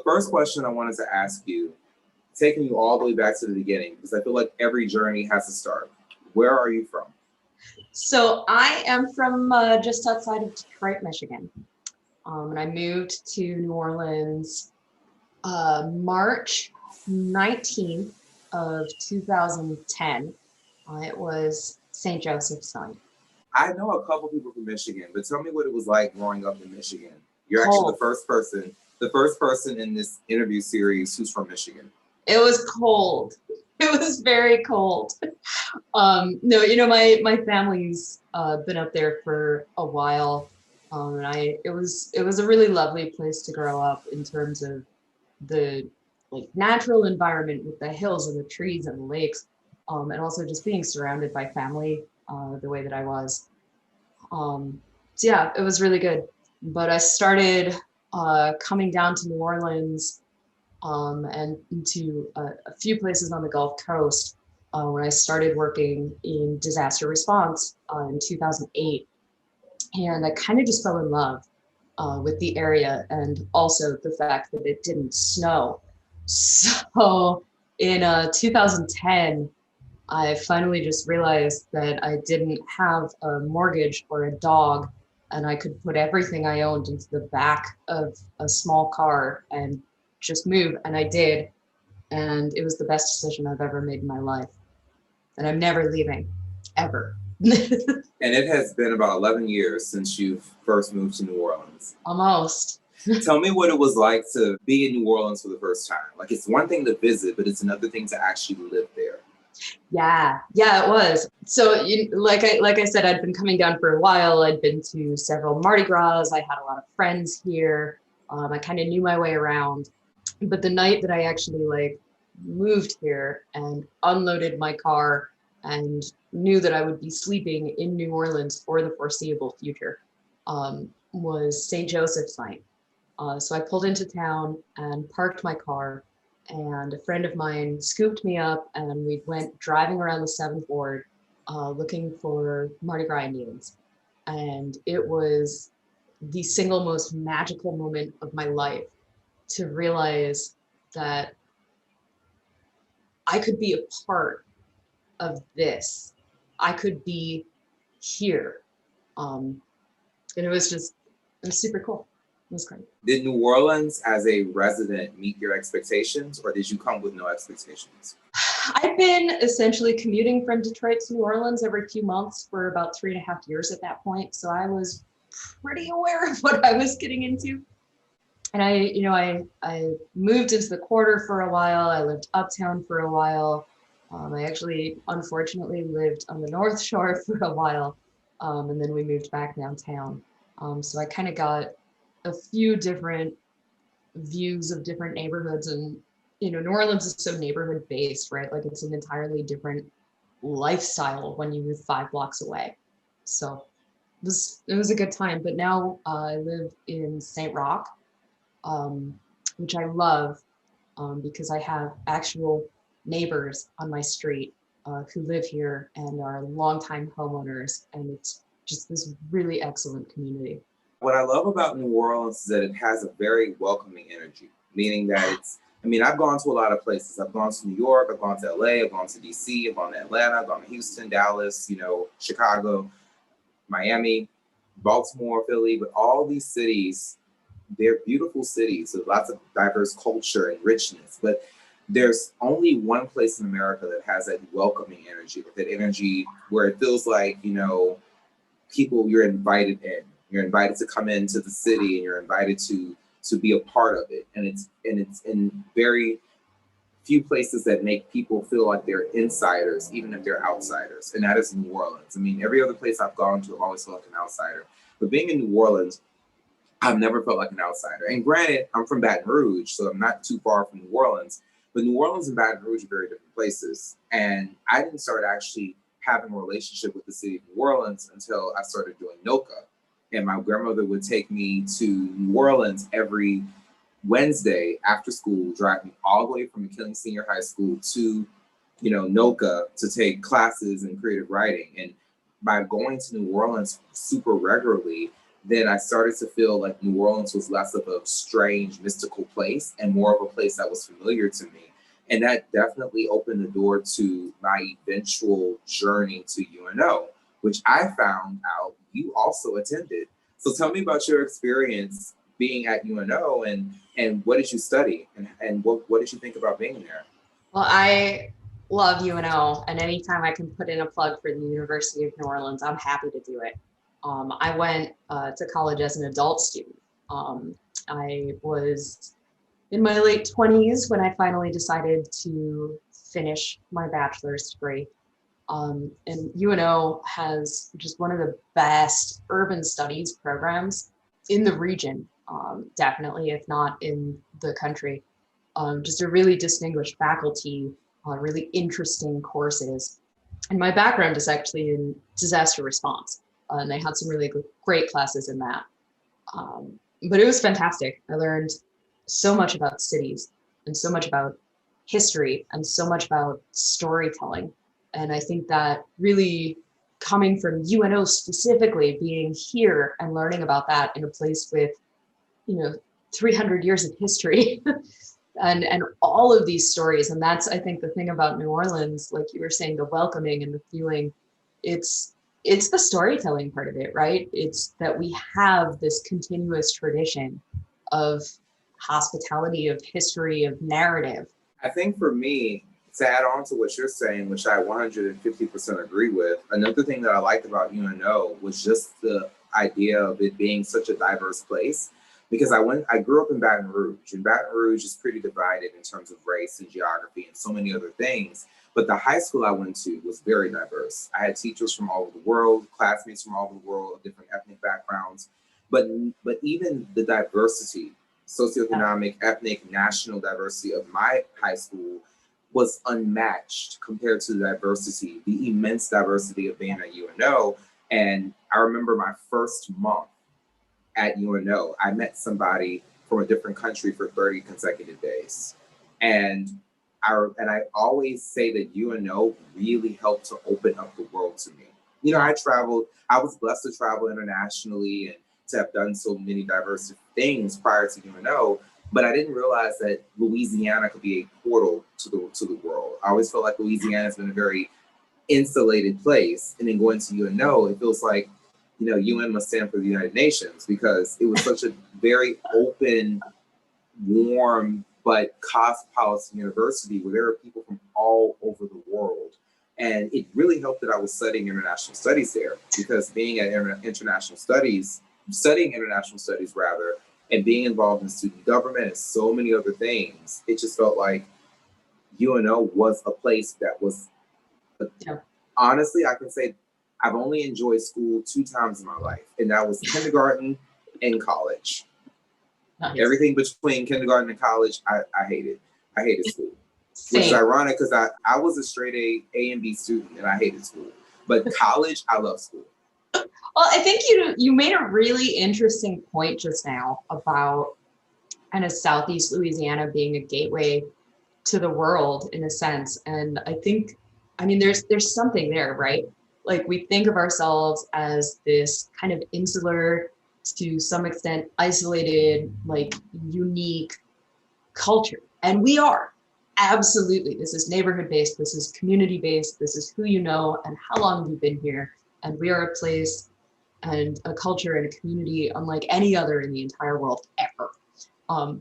the first question I wanted to ask you, taking you all the way back to the beginning, because I feel like every journey has a start. Where are you from? So I am from just outside of Detroit, Michigan. And I moved to New Orleans March 19th of 2010. It was St. Joseph's night. I know a couple people from Michigan, but tell me what it was like growing up in Michigan. You're Cold. actually the first person in this interview series who's from Michigan. It was cold. It was very cold. No, you know, my family's been up there for a while, and it was a really lovely place to grow up in terms of the natural environment with the hills and the trees and the lakes, and also just being surrounded by family the way that I was. So yeah, it was really good. But I started coming down to New Orleans and into a few places on the Gulf Coast when I started working in disaster response in 2008. And I kind of just fell in love with the area and also the fact that it didn't snow. So in 2010, I finally just realized that I didn't have a mortgage or a dog, and I could put everything I owned into the back of a small car and just move. And I did. And it was the best decision I've ever made in my life. And I'm never leaving, ever. And it has been about 11 years since you first moved to New Orleans. Almost. Tell me what it was like to be in New Orleans for the first time. Like, it's one thing to visit, but it's another thing to actually live there. Yeah, it was. So, like I said, I'd been coming down for a while. I'd been to several Mardi Gras. I had a lot of friends here. I kind of knew my way around. But the night that I actually moved here and unloaded my car and knew that I would be sleeping in New Orleans for the foreseeable future was St. Joseph's night. So I pulled into town and parked my car, and a friend of mine scooped me up, and we went driving around the 7th Ward looking for Mardi Gras Indians. And it was the single most magical moment of my life to realize that I could be a part of this. I could be here. And it was super cool. It was great. Did New Orleans as a resident meet your expectations, or did you come with no expectations? I've been essentially commuting from Detroit to New Orleans every few months for about 3.5 years at that point. So I was pretty aware of what I was getting into. And I moved into the quarter for a while. I lived uptown for a while. I actually, unfortunately, lived on the North Shore for a while. And then we moved back downtown. So I kind of got a few different views of different neighborhoods. And, New Orleans is so neighborhood based, right? Like, it's an entirely different lifestyle when you move 5 blocks away. So it was a good time. But now I live in St. Roch, which I love because I have actual neighbors on my street who live here and are longtime homeowners, and it's just this really excellent community. What I love about New Orleans is that it has a very welcoming energy, meaning that I've gone to a lot of places. I've gone to New York, I've gone to LA, I've gone to DC, I've gone to Atlanta, I've gone to Houston, Dallas, Chicago, Miami, Baltimore, Philly, but all these cities, they're beautiful cities with lots of diverse culture and richness, but there's only one place in America that has that welcoming energy, that energy where it feels like, people, you're invited in. You're invited to come into the city, and you're invited to be a part of it. And it's in very few places that make people feel like they're insiders, even if they're outsiders. And that is New Orleans. Every other place I've gone to, I've always felt like an outsider. But being in New Orleans, I've never felt like an outsider. And granted, I'm from Baton Rouge, so I'm not too far from New Orleans. But New Orleans and Baton Rouge are very different places. And I didn't start actually having a relationship with the city of New Orleans until I started doing NOLA. And my grandmother would take me to New Orleans every Wednesday after school, drive me all the way from McKinley Senior High School to, NOLA to take classes in creative writing. And by going to New Orleans super regularly, then I started to feel like New Orleans was less of a strange, mystical place and more of a place that was familiar to me. And that definitely opened the door to my eventual journey to UNO, which I found out you also attended. So tell me about your experience being at UNO, and what did you study, and what did you think about being there? Well, I love UNO, and anytime I can put in a plug for the University of New Orleans, I'm happy to do it. I went to college as an adult student. I was in my late 20s when I finally decided to finish my bachelor's degree. And UNO has just one of the best urban studies programs in the region, definitely, if not in the country. Just a really distinguished faculty, really interesting courses. And my background is actually in disaster response, and they had some really great classes in that. But it was fantastic. I learned so much about cities and so much about history and so much about storytelling. And I think that really coming from UNO specifically, being here and learning about that in a place with, 300 years of history and all of these stories. And that's, I think, the thing about New Orleans, like you were saying, the welcoming and the feeling, it's the storytelling part of it, right? It's that we have this continuous tradition of hospitality, of history, of narrative. I think for me, to add on to what you're saying, which I 150% agree with, another thing that I liked about UNO was just the idea of it being such a diverse place. Because I grew up in Baton Rouge, and Baton Rouge is pretty divided in terms of race and geography and so many other things. But the high school I went to was very diverse. I had teachers from all over the world, classmates from all over the world, of different ethnic backgrounds. But even the diversity, socioeconomic, ethnic, national diversity of my high school was unmatched compared to the diversity, the immense diversity of being at UNO. And I remember my first month at UNO, I met somebody from a different country for 30 consecutive days. And I always say that UNO really helped to open up the world to me. I was blessed to travel internationally and to have done so many diverse things prior to UNO, but I didn't realize that Louisiana could be a portal to the world. I always felt like Louisiana has been a very insulated place, and then going to UNO, it feels like, UN must stand for the United Nations, because it was such a very open, warm, but cosmopolitan university where there are people from all over the world. And it really helped that I was studying international studies there, because being at studying international studies rather, and being involved in student government and so many other things, it just felt like UNO was a place that was, honestly, I can say I've only enjoyed school 2 times in my life, and that was kindergarten and college. Nice. Everything between kindergarten and college, I hated. I hated school. Same. Which is ironic, because I was a straight A and B student, and I hated school. But college, I love school. Well, I think you made a really interesting point just now about kind of Southeast Louisiana being a gateway to the world in a sense. And I think, there's something there, right? Like, we think of ourselves as this kind of insular, to some extent isolated, like unique culture. And we are, absolutely. This is neighborhood based, this is community based, this is who you know and how long you've been here. And we are a place and a culture and a community unlike any other in the entire world ever.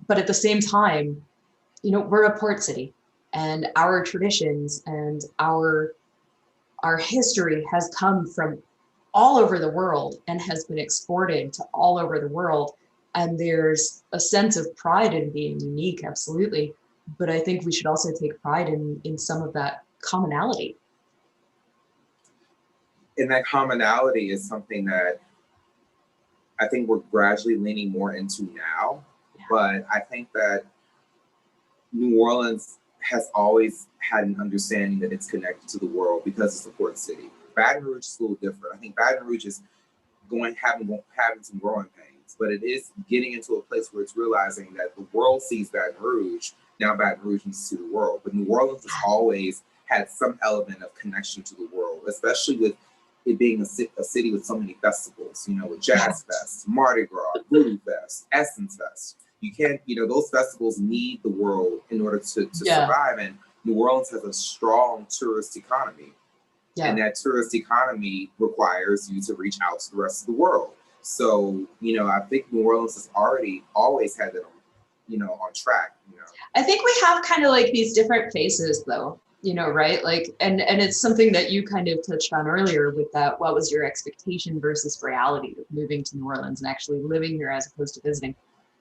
But at the same time, we're a port city, and our traditions and our history has come from all over the world and has been exported to all over the world. And there's a sense of pride in being unique, absolutely. But I think we should also take pride in some of that commonality. And that commonality is something that I think we're gradually leaning more into now. Yeah. But I think that New Orleans has always had an understanding that it's connected to the world because it's a port city. Baton Rouge is a little different. I think Baton Rouge is having some growing pains, but it is getting into a place where it's realizing that the world sees Baton Rouge. Now Baton Rouge needs to see the world. But New Orleans has always had some element of connection to the world, especially with it being a city with so many festivals, you know, with Jazz Fest, Mardi Gras, Voodoo Fest, Essence Fest. You can't, you know, those festivals need the world in order to survive. And New Orleans has a strong tourist economy. And that tourist economy requires you to reach out to the rest of the world. So, you know, I think New Orleans has always had that on, you know, on track, you know. I think we have kind of like these different phases though, you know, right? Like, and it's something that you kind of touched on earlier with that, what was your expectation versus reality of moving to New Orleans and actually living here as opposed to visiting.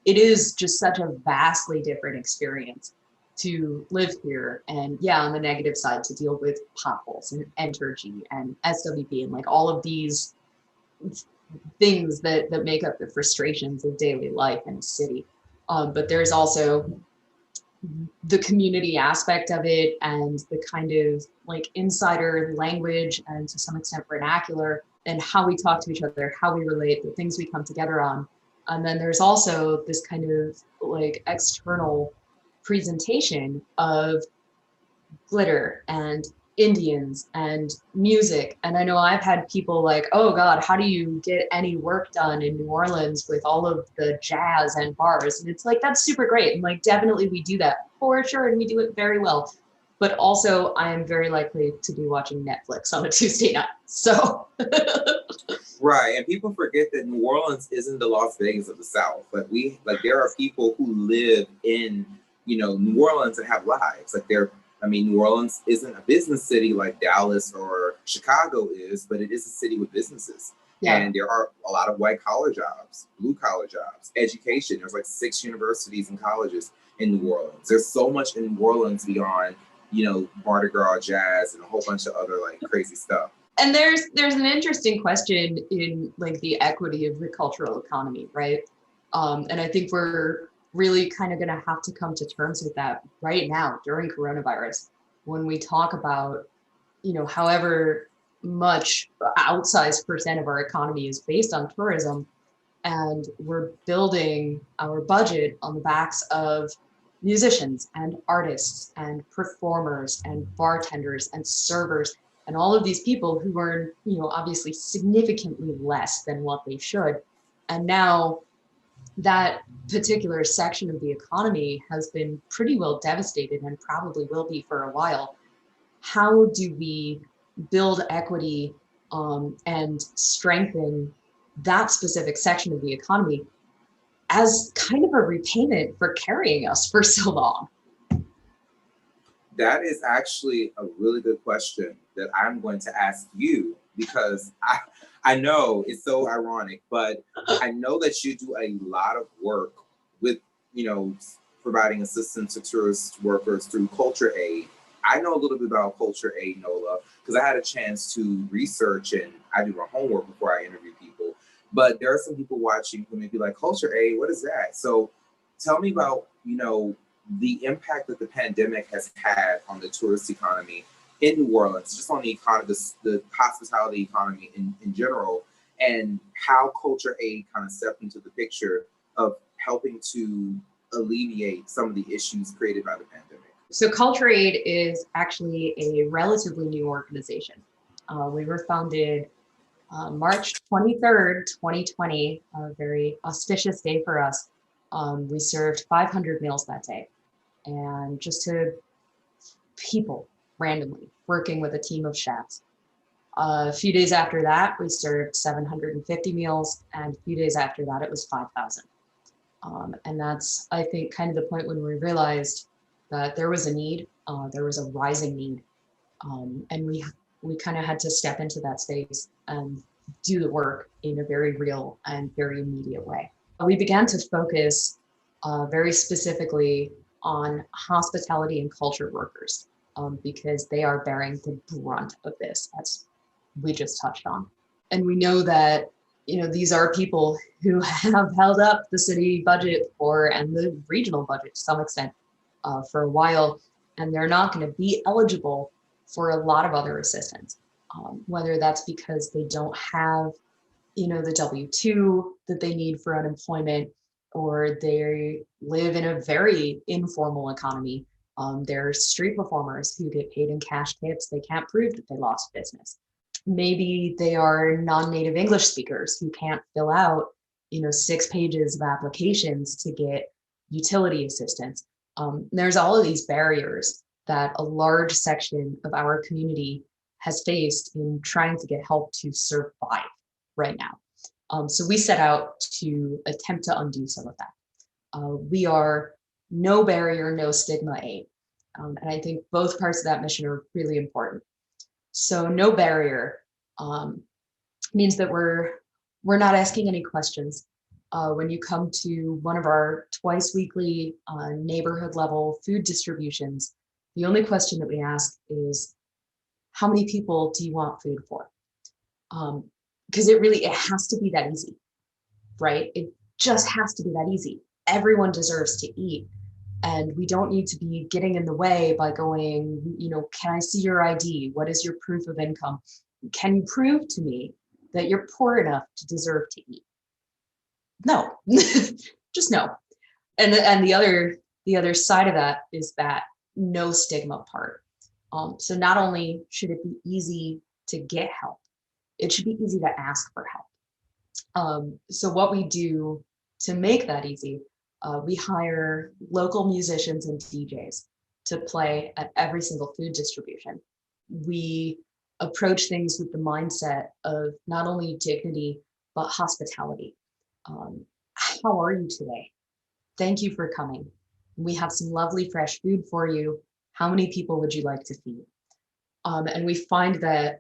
It is just such a vastly different experience to live here. And yeah, on the negative side, to deal with potholes and Entergy and SWP and like all of these things that make up the frustrations of daily life in a city. But there's also the community aspect of it and the kind of like insider language and to some extent vernacular and how we talk to each other, how we relate, the things we come together on. And then there's also this kind of like external presentation of glitter and Indians and music. And I know I've had people like, oh God, how do you get any work done in New Orleans with all of the jazz and bars? And it's like, that's super great. And like, definitely we do that for sure. And we do it very well. But also I am very likely to be watching Netflix on a Tuesday night. So. Right. And people forget that New Orleans isn't the Las Vegas of the South. Like there are people who live in, you know, New Orleans and have lives. New Orleans isn't a business city like Dallas or Chicago is, but it is a city with businesses. Yeah. And there are a lot of white collar jobs, blue collar jobs, education. There's like 6 universities and colleges in New Orleans. There's so much in New Orleans beyond, you know, Mardi Gras, jazz, and a whole bunch of other like crazy stuff. And there's an interesting question in like the equity of the cultural economy, right? And I think we're really kind of going to have to come to terms with that right now during coronavirus, when we talk about, you know, however much outsized percent of our economy is based on tourism, and we're building our budget on the backs of musicians and artists and performers and bartenders and servers and all of these people who earn, you know, obviously significantly less than what they should. And now that particular section of the economy has been pretty well devastated and probably will be for a while. How do we build equity and strengthen that specific section of the economy as kind of a repayment for carrying us for so long? That is actually a really good question that I'm going to ask you, because I know it's so ironic, but I know that you do a lot of work with, you know, providing assistance to tourist workers through Culture Aid. I know a little bit about Culture Aid, NOLA, because I had a chance to research and I do my homework before I interview people. But there are some people watching who may be like, Culture Aid, what is that? So tell me about, you know, the impact that the pandemic has had on the tourist economy in New Orleans, just on the economy, the hospitality economy in general, and how Culture Aid kind of stepped into the picture of helping to alleviate some of the issues created by the pandemic. So Culture Aid is actually a relatively new organization. We were founded March 23rd, 2020, a very auspicious day for us. We served 500 meals that day, and just to people randomly, working with a team of chefs. A few days after that, we served 750 meals, and a few days after that, it was 5,000. And that's, I think, kind of the point when we realized that there was a need, there was a rising need, and we kind of had to step into that space and do the work in a very real and very immediate way. We began to focus very specifically on hospitality and culture workers, because they are bearing the brunt of this, as we just touched on. And we know that, you know, these are people who have held up the city budget and the regional budget to some extent for a while, and they're not going to be eligible for a lot of other assistance, whether that's because they don't have, you know, the W-2 that they need for unemployment, or they live in a very informal economy. They're street performers who get paid in cash tips. They can't prove that they lost business. Maybe they are non-native English speakers who can't fill out, 6 pages of applications to get utility assistance. There's all of these barriers that a large section of our community has faced in trying to get help to survive right now. So we set out to attempt to undo some of that. We are no barrier, no stigma aid. And I think both parts of that mission are really important. So no barrier means that we're not asking any questions. When you come to one of our twice weekly neighborhood level food distributions, the only question that we ask is, how many people do you want food for? Because it has to be that easy, right? It just has to be that easy. Everyone deserves to eat. And we don't need to be getting in the way by going, can I see your ID? What is your proof of income? Can you prove to me that you're poor enough to deserve to eat? No, just no. And the other side of that is that no stigma part. So not only should it be easy to get help, it should be easy to ask for help. So what we do to make that easy, we hire local musicians and DJs to play at every single food distribution. We approach things with the mindset of not only dignity, but hospitality. How are you today? Thank you for coming. We have some lovely fresh food for you. How many people would you like to feed? And we find that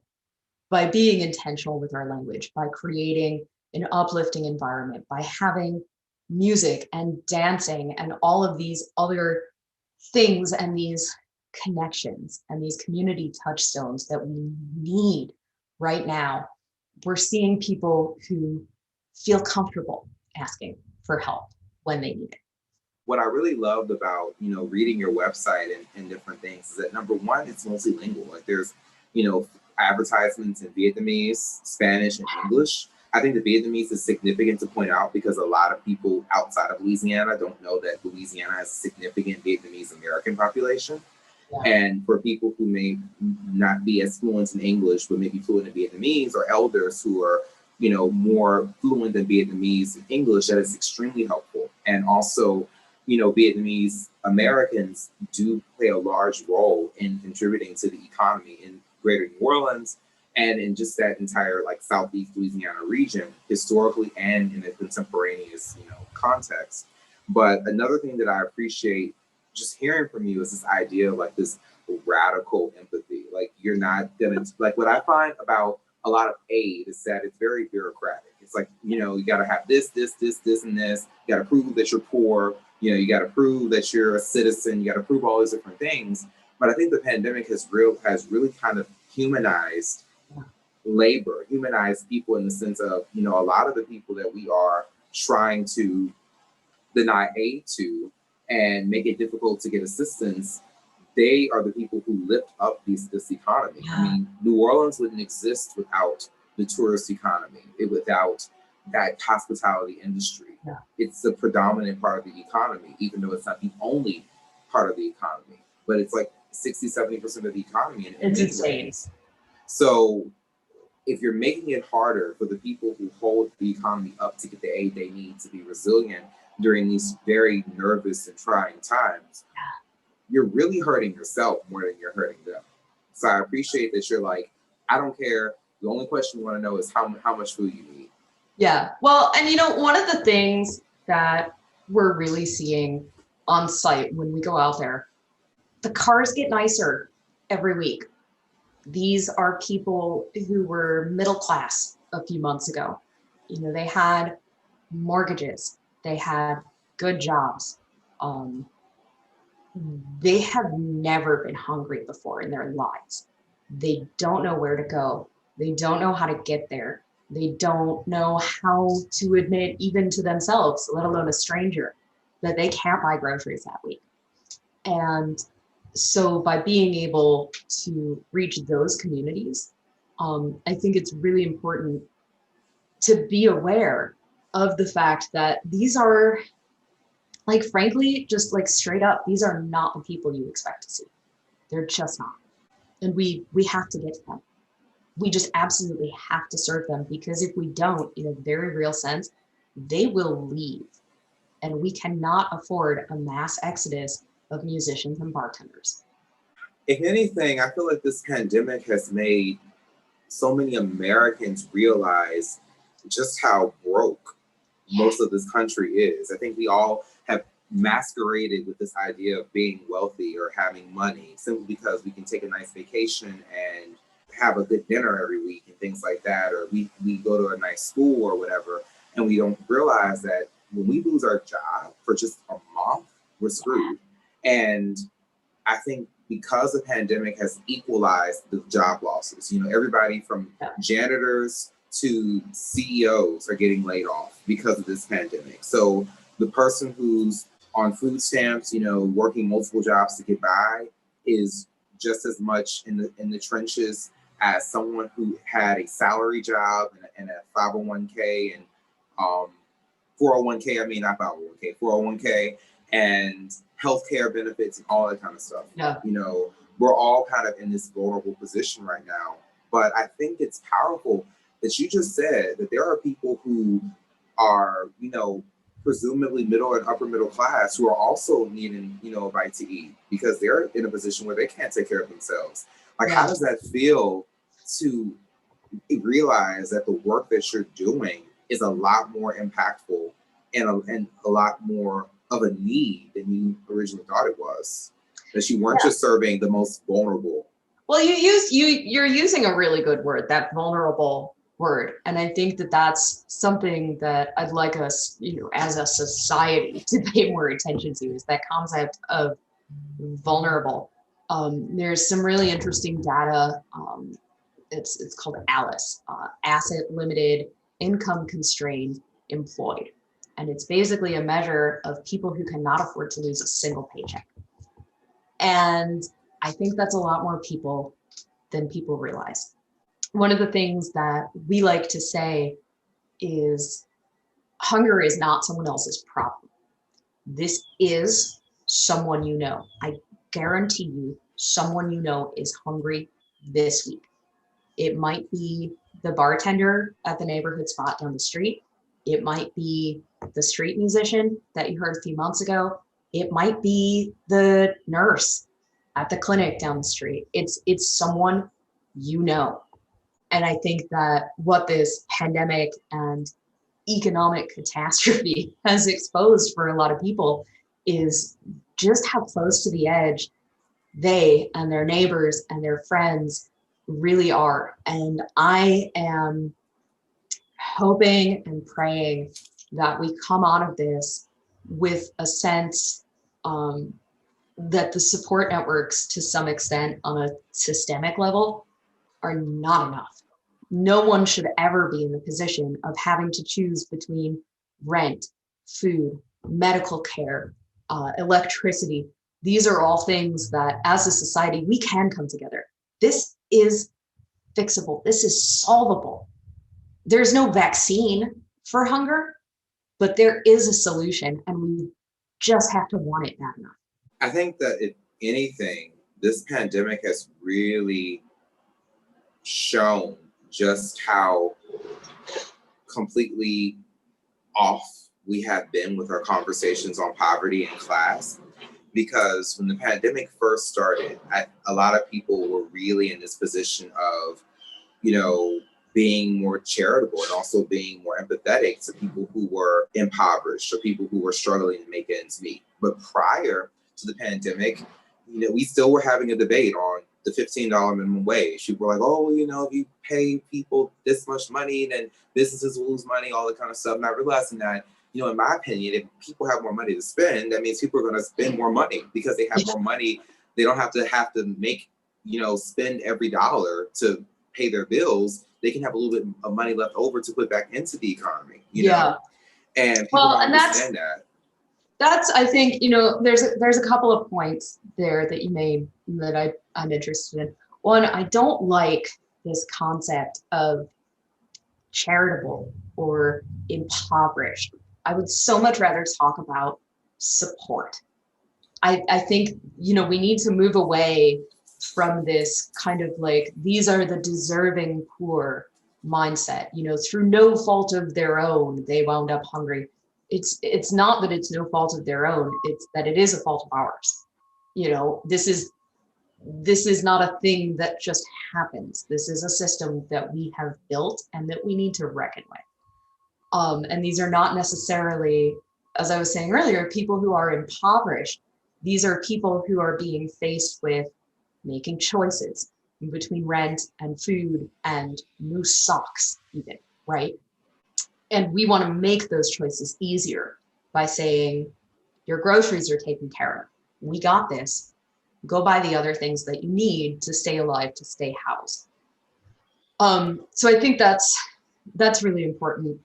by being intentional with our language, by creating an uplifting environment, by having music and dancing and all of these other things and these connections and these community touchstones that we need right now, we're seeing people who feel comfortable asking for help when they need it. What I really loved about, reading your website and different things is that, number one, it's multilingual. Like there's, advertisements in Vietnamese, Spanish, and English. I think the Vietnamese is significant to point out because a lot of people outside of Louisiana don't know that Louisiana has a significant Vietnamese American population. Yeah. And for people who may not be as fluent in English, but maybe fluent in Vietnamese, or elders who are, more fluent in Vietnamese and English, that is extremely helpful. And also, Vietnamese Americans do play a large role in contributing to the economy in Greater New Orleans and in just that entire Southeast Louisiana region, historically and in a contemporaneous, context. But another thing that I appreciate just hearing from you is this idea of this radical empathy. You're not gonna, what I find about a lot of aid is that it's very bureaucratic. It's you gotta have this, and this. You gotta prove that you're poor. You gotta prove that you're a citizen. You gotta prove all these different things. But I think the pandemic has really kind of humanized labor, humanized people in the sense of, a lot of the people that we are trying to deny aid to and make it difficult to get assistance, they are the people who lift up this economy. Yeah. I mean, New Orleans wouldn't exist without the tourist economy, without that hospitality industry. Yeah. It's the predominant part of the economy, even though it's not the only part of the economy, but it's 60-70% of the economy. It's insane. So if you're making it harder for the people who hold the economy up to get the aid they need to be resilient during these very nervous and trying times, you're really hurting yourself more than you're hurting them. So I appreciate that you're I don't care. The only question you want to know is how much food you need. Yeah. Well, and one of the things that we're really seeing on site when we go out there, the cars get nicer every week. These are people who were middle class a few months ago. They had mortgages, they had good jobs. They have never been hungry before in their lives. They don't know where to go. They don't know how to get there. They don't know how to admit even to themselves, let alone a stranger, that they can't buy groceries that week. And so by being able to reach those communities, I think it's really important to be aware of the fact that these are, frankly, just straight up, these are not the people you expect to see. They're just not. And we have to get to them. we just absolutely have to serve them, because if we don't, in a very real sense, they will leave. And we cannot afford a mass exodus of musicians and bartenders. If anything, I feel like this pandemic has made so many Americans realize just how broke most of this country is. I think we all have masqueraded with this idea of being wealthy or having money simply because we can take a nice vacation and have a good dinner every week and things like that, or we go to a nice school or whatever, and we don't realize that when we lose our job for just a month, we're screwed. And I think because the pandemic has equalized the job losses, everybody from janitors to CEOs are getting laid off because of this pandemic. So the person who's on food stamps, working multiple jobs to get by is just as much in the trenches as someone who had a salary job and a 501k and 401k, not 501k, 401k, and healthcare benefits and all that kind of stuff. Yeah. We're all kind of in this vulnerable position right now. But I think it's powerful that you just said that there are people who are, presumably middle and upper middle class who are also needing, a bite to eat because they're in a position where they can't take care of themselves. Like, how does that feel to realize that the work that you're doing is a lot more impactful and a lot more of a need than you originally thought it was? That you weren't just serving the most vulnerable. Well, you're using a really good word, that vulnerable word. And I think that that's something that I'd like us, as a society to pay more attention to, is that concept of vulnerable. There's some really interesting data. It's called ALICE, asset limited, income constrained, employed. And it's basically a measure of people who cannot afford to lose a single paycheck. And I think that's a lot more people than people realize. One of the things that we like to say is hunger is not someone else's problem. This is someone you know. I guarantee you someone you know is hungry this week. It might be the bartender at the neighborhood spot down the street. It might be the street musician that you heard a few months ago. It might be the nurse at the clinic down the street. It's someone you know. And I think that what this pandemic and economic catastrophe has exposed for a lot of people is just how close to the edge they and their neighbors and their friends really are. And I am hoping and praying that we come out of this with a sense that the support networks, to some extent on a systemic level, are not enough. No one should ever be in the position of having to choose between rent, food, medical care, electricity. These are all things that as a society, we can come together. This is fixable. This is solvable. There's no vaccine for hunger, but there is a solution, and we just have to want it bad enough. I think that if anything, this pandemic has really shown just how completely off we have been with our conversations on poverty and class. Because when the pandemic first started, a lot of people were really in this position of, being more charitable and also being more empathetic to people who were impoverished or people who were struggling to make ends meet. But prior to the pandemic, we still were having a debate on the $15 minimum wage. People were like, oh, if you pay people this much money, then businesses will lose money, all that kind of stuff. Not realizing that, in my opinion, if people have more money to spend, that means people are going to spend more money because they have more money. They don't have to make, spend every dollar to pay their bills. They can have a little bit of money left over to put back into the economy, know? And people don't understand that. That's, I think, there's a couple of points there that you made that I'm interested in. One, I don't like this concept of charitable or impoverished. I would so much rather talk about support. I think, we need to move away from this kind of like, these are the deserving poor mindset, you know, through no fault of their own, they wound up hungry. It's not that it's no fault of their own, it's that it is a fault of ours. You know, this is not a thing that just happens. This is a system that we have built and that we need to reckon with. And these are not necessarily, as I was saying earlier, people who are impoverished. These are people who are being faced with making choices between rent and food and moose socks even, right? And we want to make those choices easier by saying, your groceries are taken care of. We got this. Go buy the other things that you need to stay alive, to stay housed. So I think that's really important.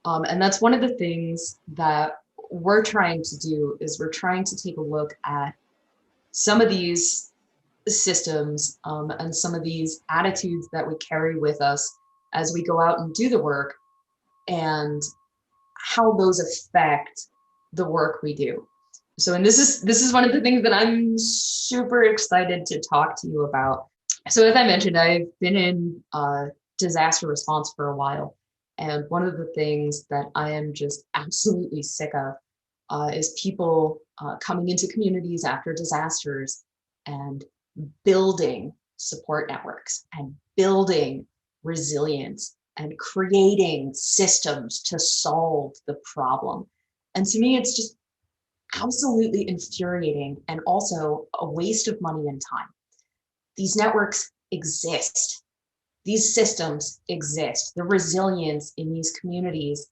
And that's one of the things that we're trying to do, is we're trying to take a look at some of these systems and some of these attitudes that we carry with us as we go out and do the work, and how those affect the work we do. So, and this is one of the things that I'm super excited to talk to you about. So as I mentioned, I've been in disaster response for a while. And one of the things that I am just absolutely sick of is people coming into communities after disasters and building support networks and building resilience and creating systems to solve the problem. And to me, it's just absolutely infuriating and also a waste of money and time. These networks exist. These systems exist. The resilience in these communities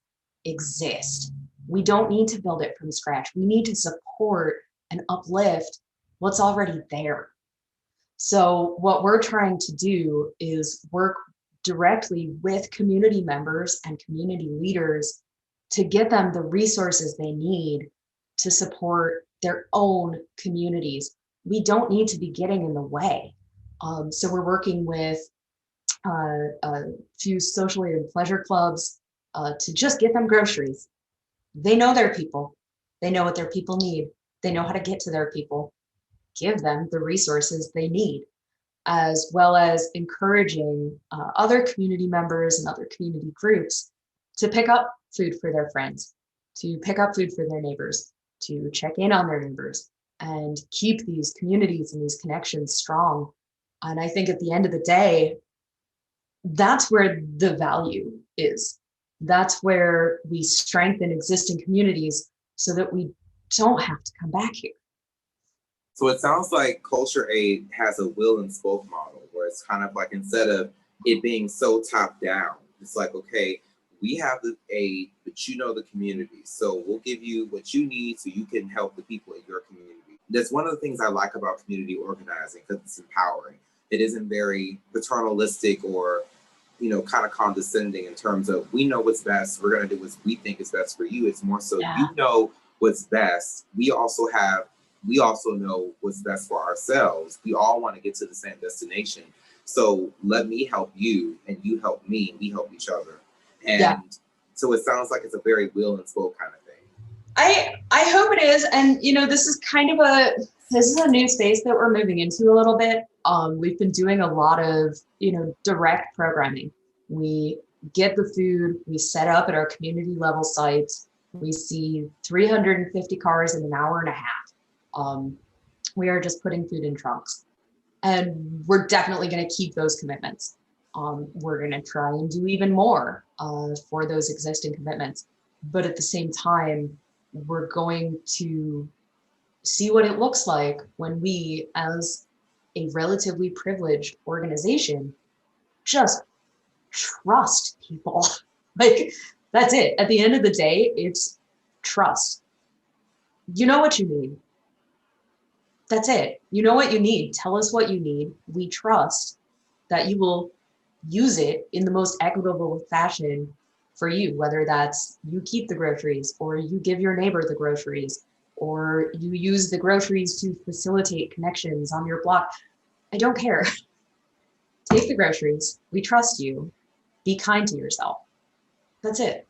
exist. We don't need to build it from scratch. We need to support and uplift what's already there. So what we're trying to do is work directly with community members and community leaders to get them the resources they need to support their own communities. We don't need to be getting in the way. So we're working with a few social aid and pleasure clubs to just get them groceries. They know their people. They know what their people need. They know how to get to their people. Give them the resources they need, as well as encouraging other community members and other community groups to pick up food for their friends, to pick up food for their neighbors, to check in on their neighbors, and keep these communities and these connections strong. And I think at the end of the day, that's where the value is. That's where we strengthen existing communities so that we don't have to come back here. So it sounds like Culture Aid has a will and spoke model, where it's kind of like, instead of it being so top down, it's like, okay, we have the aid, but you know the community. So we'll give you what you need so you can help the people in your community. That's one of the things I like about community organizing, because it's empowering. It isn't very paternalistic or, you know, kind of condescending in terms of, we know what's best, we're going to do what we think is best for you. It's more so, you know what's best. We also know what's best for ourselves. We all want to get to the same destination. So let me help you and you help me, we help each other. And so it sounds like it's a very will and spoke kind of thing. I hope it is. And, you know, this is a new space that we're moving into a little bit. We've been doing a lot of, you know, direct programming. We get the food, we set up at our community level sites. We see 350 cars in an hour and a half. We are just putting food in trunks, and we're definitely going to keep those commitments. We're going to try and do even more for those existing commitments. But at the same time, we're going to see what it looks like when we, as a relatively privileged organization, just trust people. Like, that's it. At the end of the day, it's trust. You know what you need. That's it. You know what you need. Tell us what you need. We trust that you will use it in the most equitable fashion for you, whether that's you keep the groceries, or you give your neighbor the groceries, or you use the groceries to facilitate connections on your block. I don't care. Take the groceries. We trust you. Be kind to yourself. That's it.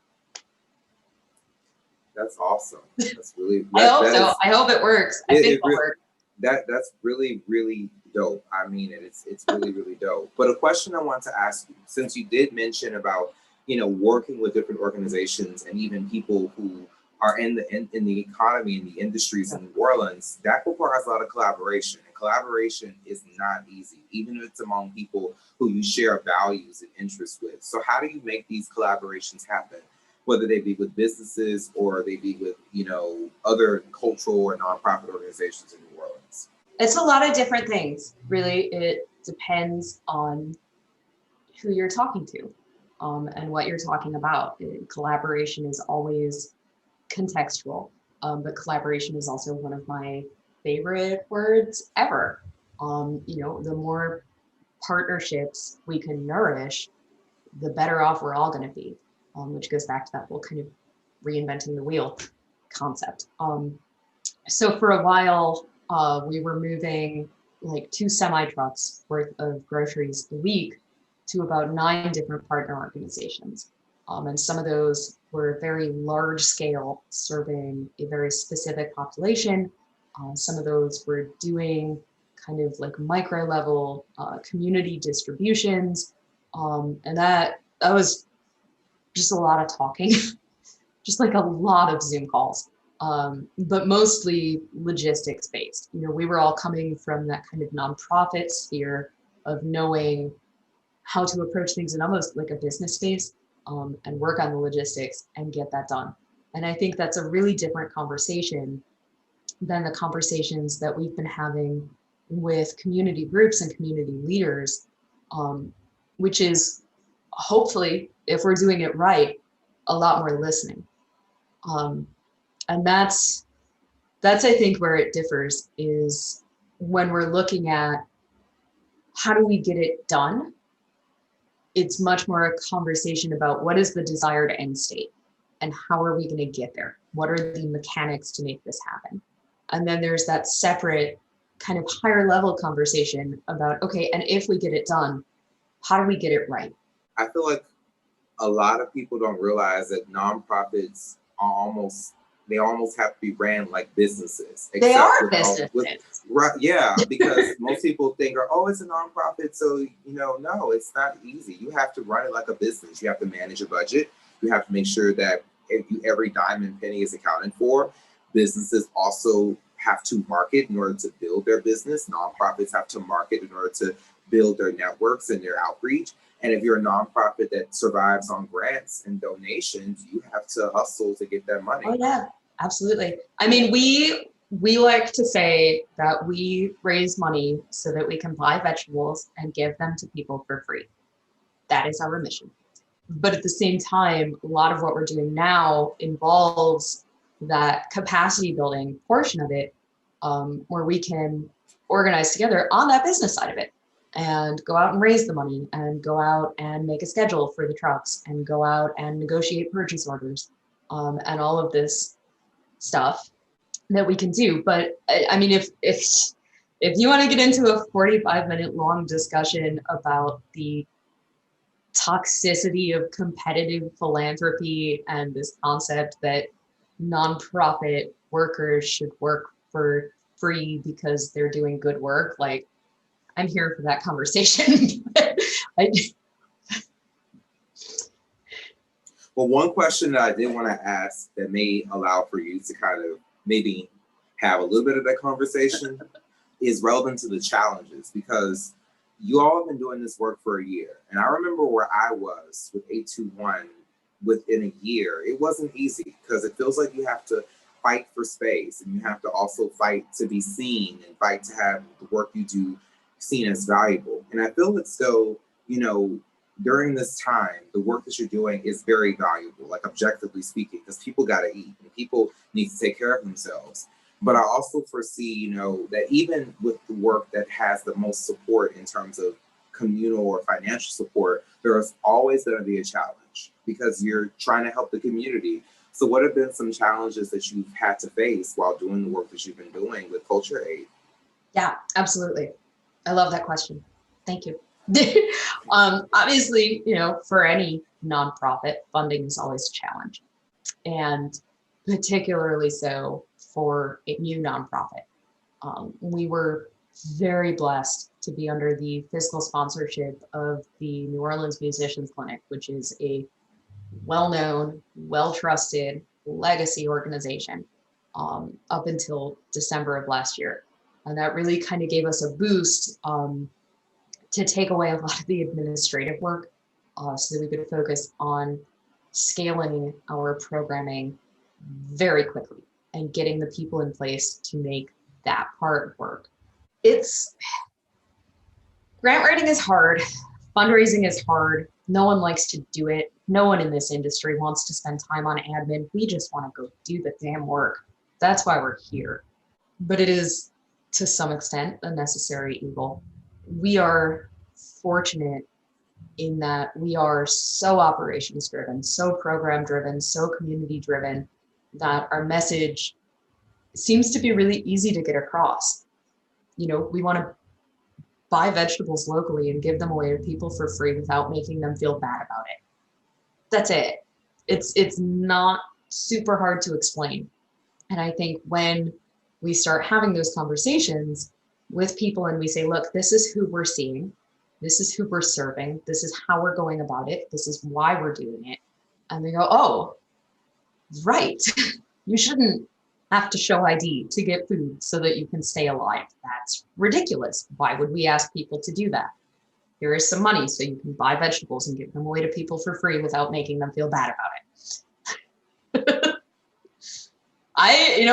That's awesome. That's really. I hope so. I hope it works. I think it'll work. That's really, really dope. I mean it. It's really, really dope. But a question I want to ask you, since you did mention about, working with different organizations and even people who are in the economy and the industries in New Orleans, that requires a lot of collaboration. And collaboration is not easy, even if it's among people who you share values and interests with. So how do you make these collaborations happen? Whether they be with businesses or they be with, other cultural or nonprofit organizations in New Orleans? It's a lot of different things, really. It depends on who you're talking to, and what you're talking about. Collaboration is always contextual, but collaboration is also one of my favorite words ever. The more partnerships we can nourish, the better off we're all going to be, which goes back to that whole kind of reinventing the wheel concept. So for a while, we were moving like 2 semi-trucks worth of groceries a week to about 9 different partner organizations. And some of those were very large scale, serving a very specific population. Some of those were doing kind of like micro level community distributions. And that was just a lot of talking, just like a lot of Zoom calls, but mostly logistics based. We were all coming from that kind of nonprofit sphere of knowing how to approach things in almost like a business space, and work on the logistics and get that done. And I think that's a really different conversation than the conversations that we've been having with community groups and community leaders, which is hopefully, if we're doing it right, a lot more listening. And that's I think where it differs, is when we're looking at how do we get it done. It's much more a conversation about what is the desired end state and how are we going to get there? What are the mechanics to make this happen? And then there's that separate kind of higher level conversation about, okay, and if we get it done, how do we get it right? I feel like a lot of people don't realize that nonprofits are almost have to be ran like businesses. They are businesses. Right, yeah, because most people think, oh, it's a nonprofit, so no, it's not easy. You have to run it like a business. You have to manage a budget. You have to make sure that every dime and penny is accounted for. Businesses also have to market in order to build their business. Nonprofits have to market in order to build their networks and their outreach. And if you're a nonprofit that survives on grants and donations, you have to hustle to get that money. Oh yeah, absolutely. I mean, we like to say that we raise money so that we can buy vegetables and give them to people for free. That is our mission. But at the same time, a lot of what we're doing now involves that capacity building portion of it, where we can organize together on that business side of it and go out and raise the money and go out and make a schedule for the trucks and go out and negotiate purchase orders, and all of this stuff that we can do. But I mean, if you want to get into a 45-minute long discussion about the toxicity of competitive philanthropy and this concept that nonprofit workers should work for free because they're doing good work, like, I'm here for that conversation. Well, one question that I did want to ask that may allow for you to kind of maybe have a little bit of that conversation is relevant to the challenges, because you all have been doing this work for a year. And I remember where I was with 821 within a year. It wasn't easy because it feels like you have to fight for space, and you have to also fight to be seen and fight to have the work you do seen as valuable. And I feel as though, during this time, the work that you're doing is very valuable, like objectively speaking, because people got to eat and people need to take care of themselves. But I also foresee, that even with the work that has the most support in terms of communal or financial support, there's always going to be a challenge because you're trying to help the community. So what have been some challenges that you've had to face while doing the work that you've been doing with Culture Aid? Yeah, absolutely. I love that question. Thank you. Obviously, for any nonprofit, funding is always a challenge, and particularly so for a new nonprofit. We were very blessed to be under the fiscal sponsorship of the New Orleans Musicians Clinic, which is a well-known, well-trusted legacy organization up until December of last year. And that really kind of gave us a boost to take away a lot of the administrative work so that we could focus on scaling our programming very quickly and getting the people in place to make that part work. Grant writing is hard. Fundraising is hard. No one likes to do it. No one in this industry wants to spend time on admin. We just want to go do the damn work. That's why we're here. But it is, to some extent, a necessary evil. We are fortunate in that we are so operations driven, so program driven, so community driven, that our message seems to be really easy to get across. You know, we want to buy vegetables locally and give them away to people for free without making them feel bad about it. That's it. It's not super hard to explain. And I think when we start having those conversations with people and we say, look, this is who we're seeing, this is who we're serving, this is how we're going about it, this is why we're doing it. And they go, oh, right. You shouldn't have to show ID to get food so that you can stay alive. That's ridiculous. Why would we ask people to do that? Here is some money so you can buy vegetables and give them away to people for free without making them feel bad about it.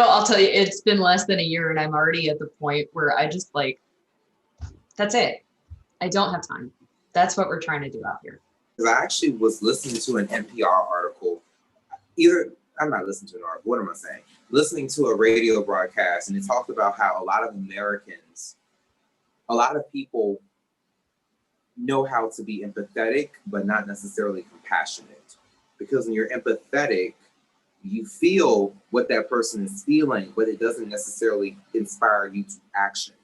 I'll tell you, it's been less than a year and I'm already at the point where I just that's it. I don't have time. That's what we're trying to do out here. Because I actually was listening to an NPR article, I'm not listening to an article, what am I saying? Listening to a radio broadcast, and it talked about how a lot of people know how to be empathetic, but not necessarily compassionate. Because when you're empathetic, you feel what that person is feeling, but it doesn't necessarily inspire you to action.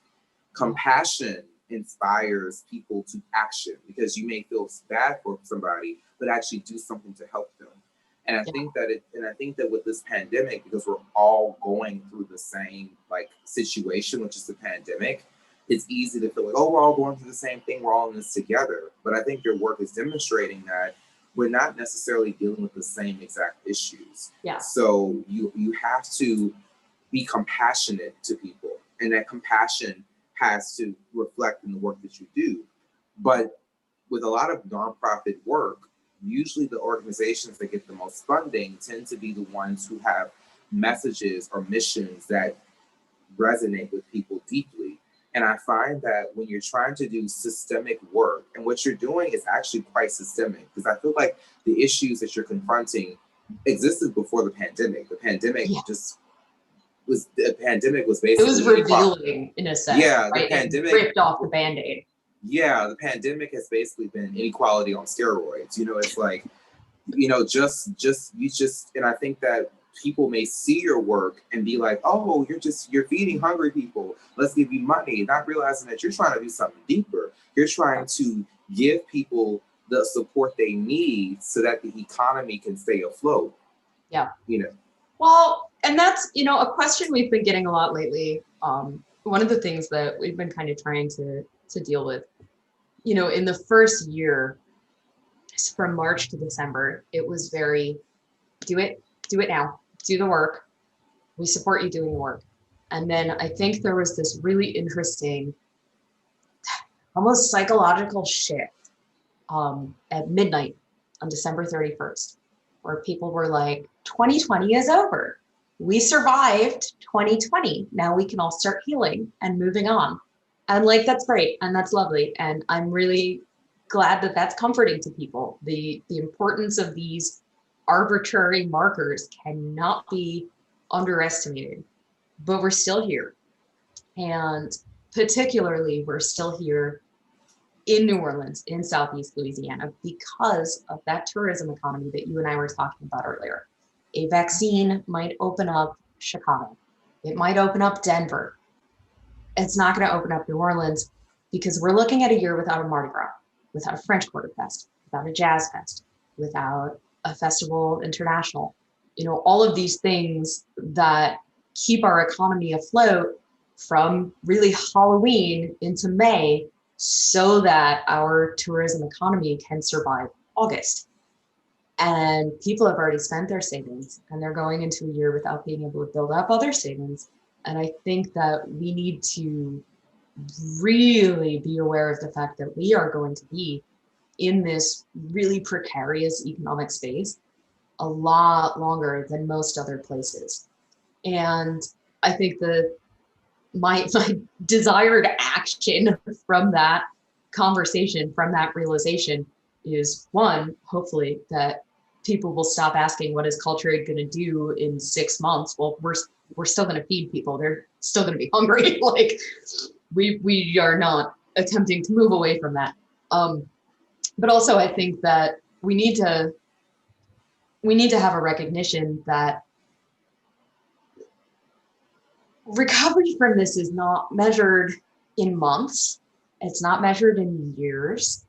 Compassion inspires people to action because you may feel bad for somebody, but actually do something to help them. And I think that with this pandemic, because we're all going through the same situation, which is the pandemic, it's easy to feel like, oh, we're all going through the same thing, we're all in this together. But I think your work is demonstrating that we're not necessarily dealing with the same exact issues. Yeah. So you have to be compassionate to people, and that compassion has to reflect in the work that you do. But with a lot of nonprofit work, usually the organizations that get the most funding tend to be the ones who have messages or missions that resonate with people deeply. And I find that when you're trying to do systemic work, and what you're doing is actually quite systemic, because I feel like the issues that you're confronting existed before the pandemic. The pandemic was basically— It was revealing in a sense. Yeah, right? The pandemic ripped off the Band-Aid. Yeah, the pandemic has basically been inequality on steroids. It's like, and I think that people may see your work and be like, oh, you're feeding hungry people, let's give you money, not realizing that you're trying to do something deeper. You're trying to give people the support they need so that the economy can stay afloat. Yeah. Well, and that's, a question we've been getting a lot lately. One of the things that we've been kind of trying to deal with, in the first year, from March to December, it was very, do it now, do the work. We support you doing the work. And then I think there was this really interesting, almost psychological shift at midnight on December 31st, where people were like, 2020 is over. We survived 2020. Now we can all start healing and moving on. And that's great. And that's lovely. And I'm really glad that that's comforting to people. The importance of these arbitrary markers cannot be underestimated, but we're still here. And particularly, we're still here in New Orleans, in Southeast Louisiana, because of that tourism economy that you and I were talking about earlier. A vaccine might open up Chicago. It might open up Denver. It's not going to open up New Orleans, because we're looking at a year without a Mardi Gras, without a French Quarter Fest, without a Jazz Fest, without a Festival International. All of these things that keep our economy afloat from really Halloween into May so that our tourism economy can survive August. And people have already spent their savings and they're going into a year without being able to build up other savings. And I think that we need to really be aware of the fact that we are going to be in this really precarious economic space a lot longer than most other places. And I think that my desired action from that conversation, from that realization, is one, hopefully that people will stop asking what is culture going to do in 6 months. Well, we're still going to feed people. They're still going to be hungry. Like we are not attempting to move away from that. But also I think that we need to have a recognition that recovery from this is not measured in months. It's not measured in years.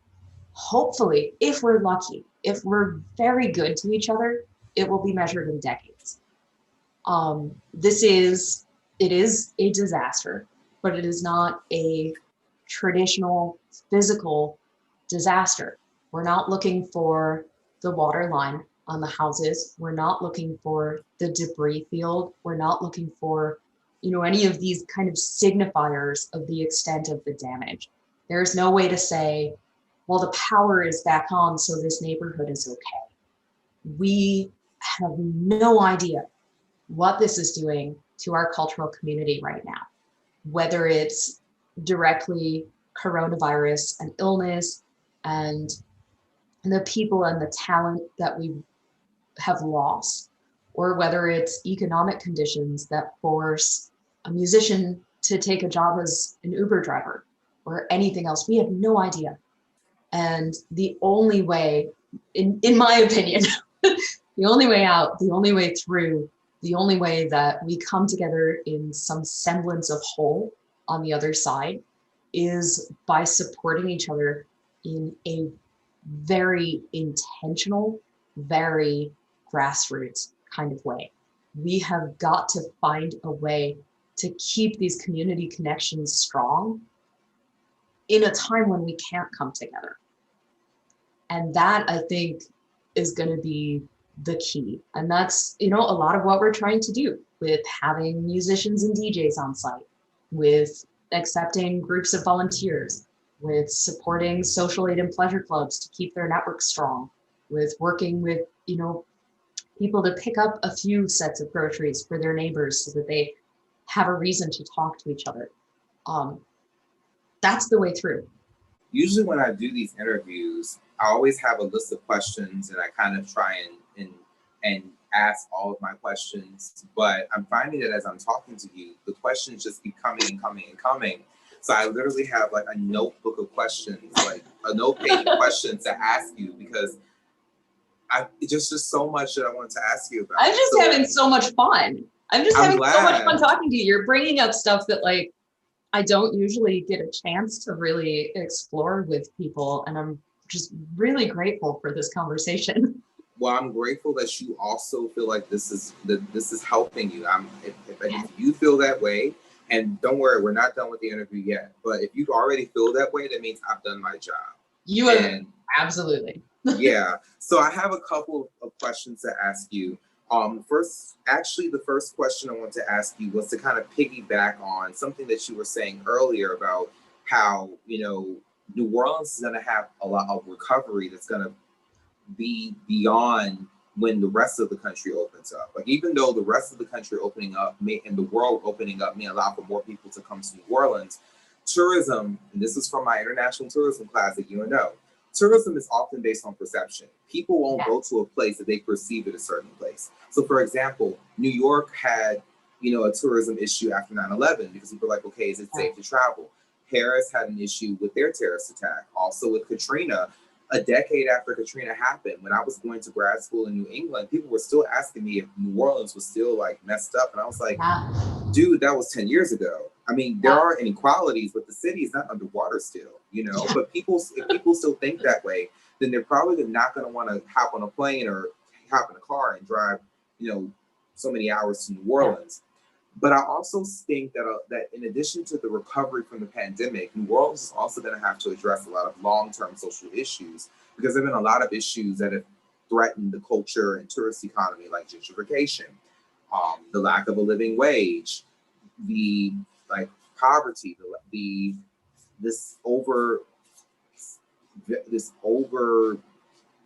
Hopefully, if we're lucky, if we're very good to each other, it will be measured in decades. It is a disaster, but it is not a traditional physical disaster. We're not looking for the water line on the houses. We're not looking for the debris field. We're not looking for, any of these kind of signifiers of the extent of the damage. There's no way to say, well, the power is back on, so this neighborhood is okay. We have no idea what this is doing to our cultural community right now, whether it's directly coronavirus and illness and the people and the talent that we have lost, or whether it's economic conditions that force a musician to take a job as an Uber driver or anything else. We have no idea. And the only way, in my opinion, the only way out, the only way through, the only way that we come together in some semblance of whole on the other side is by supporting each other in a very intentional, very grassroots kind of way. We have got to find a way to keep these community connections strong in a time when we can't come together. And that, I think, is going to be the key. And that's, a lot of what we're trying to do with having musicians and DJs on site, with accepting groups of volunteers, with supporting social aid and pleasure clubs to keep their networks strong, with working with, people to pick up a few sets of groceries for their neighbors so that they have a reason to talk to each other. That's the way through. Usually when I do these interviews, I always have a list of questions and I kind of try and ask all of my questions. But I'm finding that as I'm talking to you, the questions just keep coming and coming and coming. So I literally have like a notebook of questions, like a note page of questions to ask you, because it's just so much that I wanted to ask you about. I'm just having so much fun. I'm having glad. So much fun talking to you. You're bringing up stuff that like I don't usually get a chance to really explore with people. And I'm just really grateful for this conversation. Well, I'm grateful that you also feel like this is helping you. If you feel that way, and don't worry, we're not done with the interview yet. But if you already feel that way, that means I've done my job. You have, absolutely. Yeah. So I have a couple of questions to ask you. The first question I want to ask you was to kind of piggyback on something that you were saying earlier about how, New Orleans is going to have a lot of recovery that's going to be beyond when the rest of the country opens up. Like, even though the rest of the country opening up and the world opening up may allow for more people to come to New Orleans, tourism, and this is from my international tourism class at UNO, tourism is often based on perception. People won't go to a place that they perceive it a certain place. So for example, New York had, a tourism issue after 9/11 because people were like, okay, is it safe to travel? Paris had an issue with their terrorist attack. Also with Katrina, a decade after Katrina happened, when I was going to grad school in New England, people were still asking me if New Orleans was still like messed up. And I was like, dude, that was 10 years ago. I mean, there are inequalities, but the city is not underwater still, But if people still think that way, then they're probably not going to want to hop on a plane or hop in a car and drive, so many hours to New Orleans. But I also think that in addition to the recovery from the pandemic, New Orleans is also going to have to address a lot of long-term social issues, because there have been a lot of issues that have threatened the culture and tourist economy, like gentrification, the lack of a living wage, the like poverty, the this over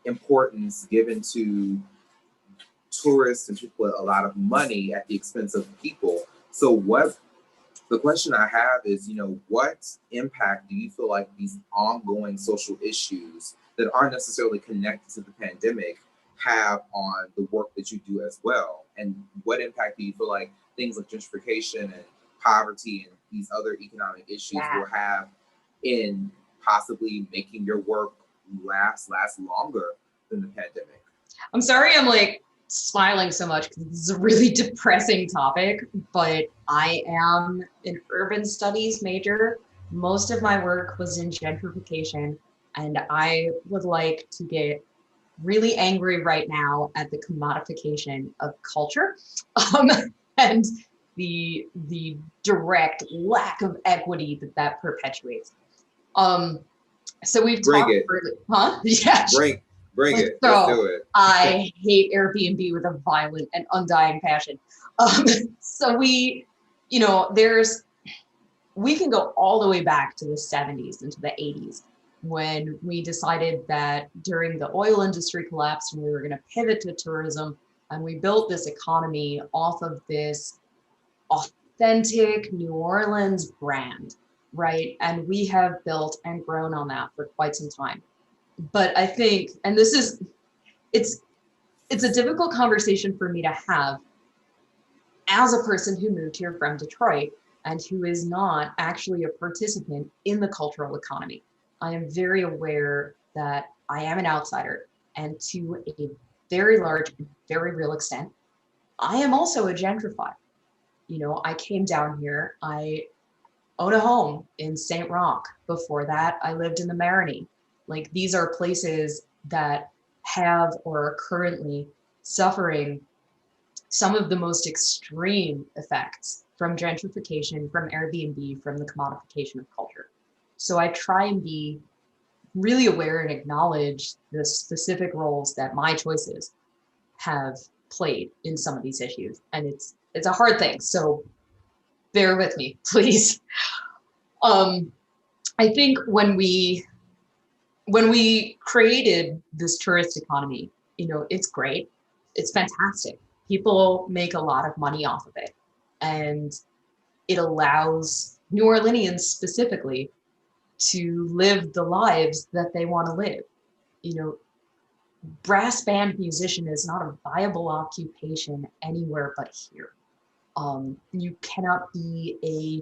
importance given to tourists and people with a lot of money at the expense of people. So what the question I have is, what impact do you feel like these ongoing social issues that aren't necessarily connected to the pandemic have on the work that you do as well? And what impact do you feel like things like gentrification and poverty and these other economic issues will have in possibly making your work last longer than the pandemic? I'm sorry I'm like smiling so much because this is a really depressing topic, but I am an urban studies major. Most of my work was in gentrification, and I would like to get really angry right now at the commodification of culture, and the direct lack of equity that perpetuates. So we've talked huh? Yeah. Bring it. So let's do it. I hate Airbnb with a violent and undying passion. So we can go all the way back to the 70s into the 80s, when we decided that during the oil industry collapse, we were going to pivot to tourism, and we built this economy off of this authentic New Orleans brand, right? And we have built and grown on that for quite some time. But I think, and it's a difficult conversation for me to have as a person who moved here from Detroit and who is not actually a participant in the cultural economy. I am very aware that I am an outsider, and to a very large, very real extent, I am also a gentrifier. I came down here, I own a home in St. Roch. Before that, I lived in the Marigny. Like, these are places that have or are currently suffering some of the most extreme effects from gentrification, from Airbnb, from the commodification of culture. So I try and be really aware and acknowledge the specific roles that my choices have played in some of these issues. And it's a hard thing, so bear with me, please. I think when we created this tourist economy, it's great. It's fantastic. People make a lot of money off of it. And it allows New Orleanians specifically to live the lives that they want to live. Brass band musician is not a viable occupation anywhere but here. You cannot be a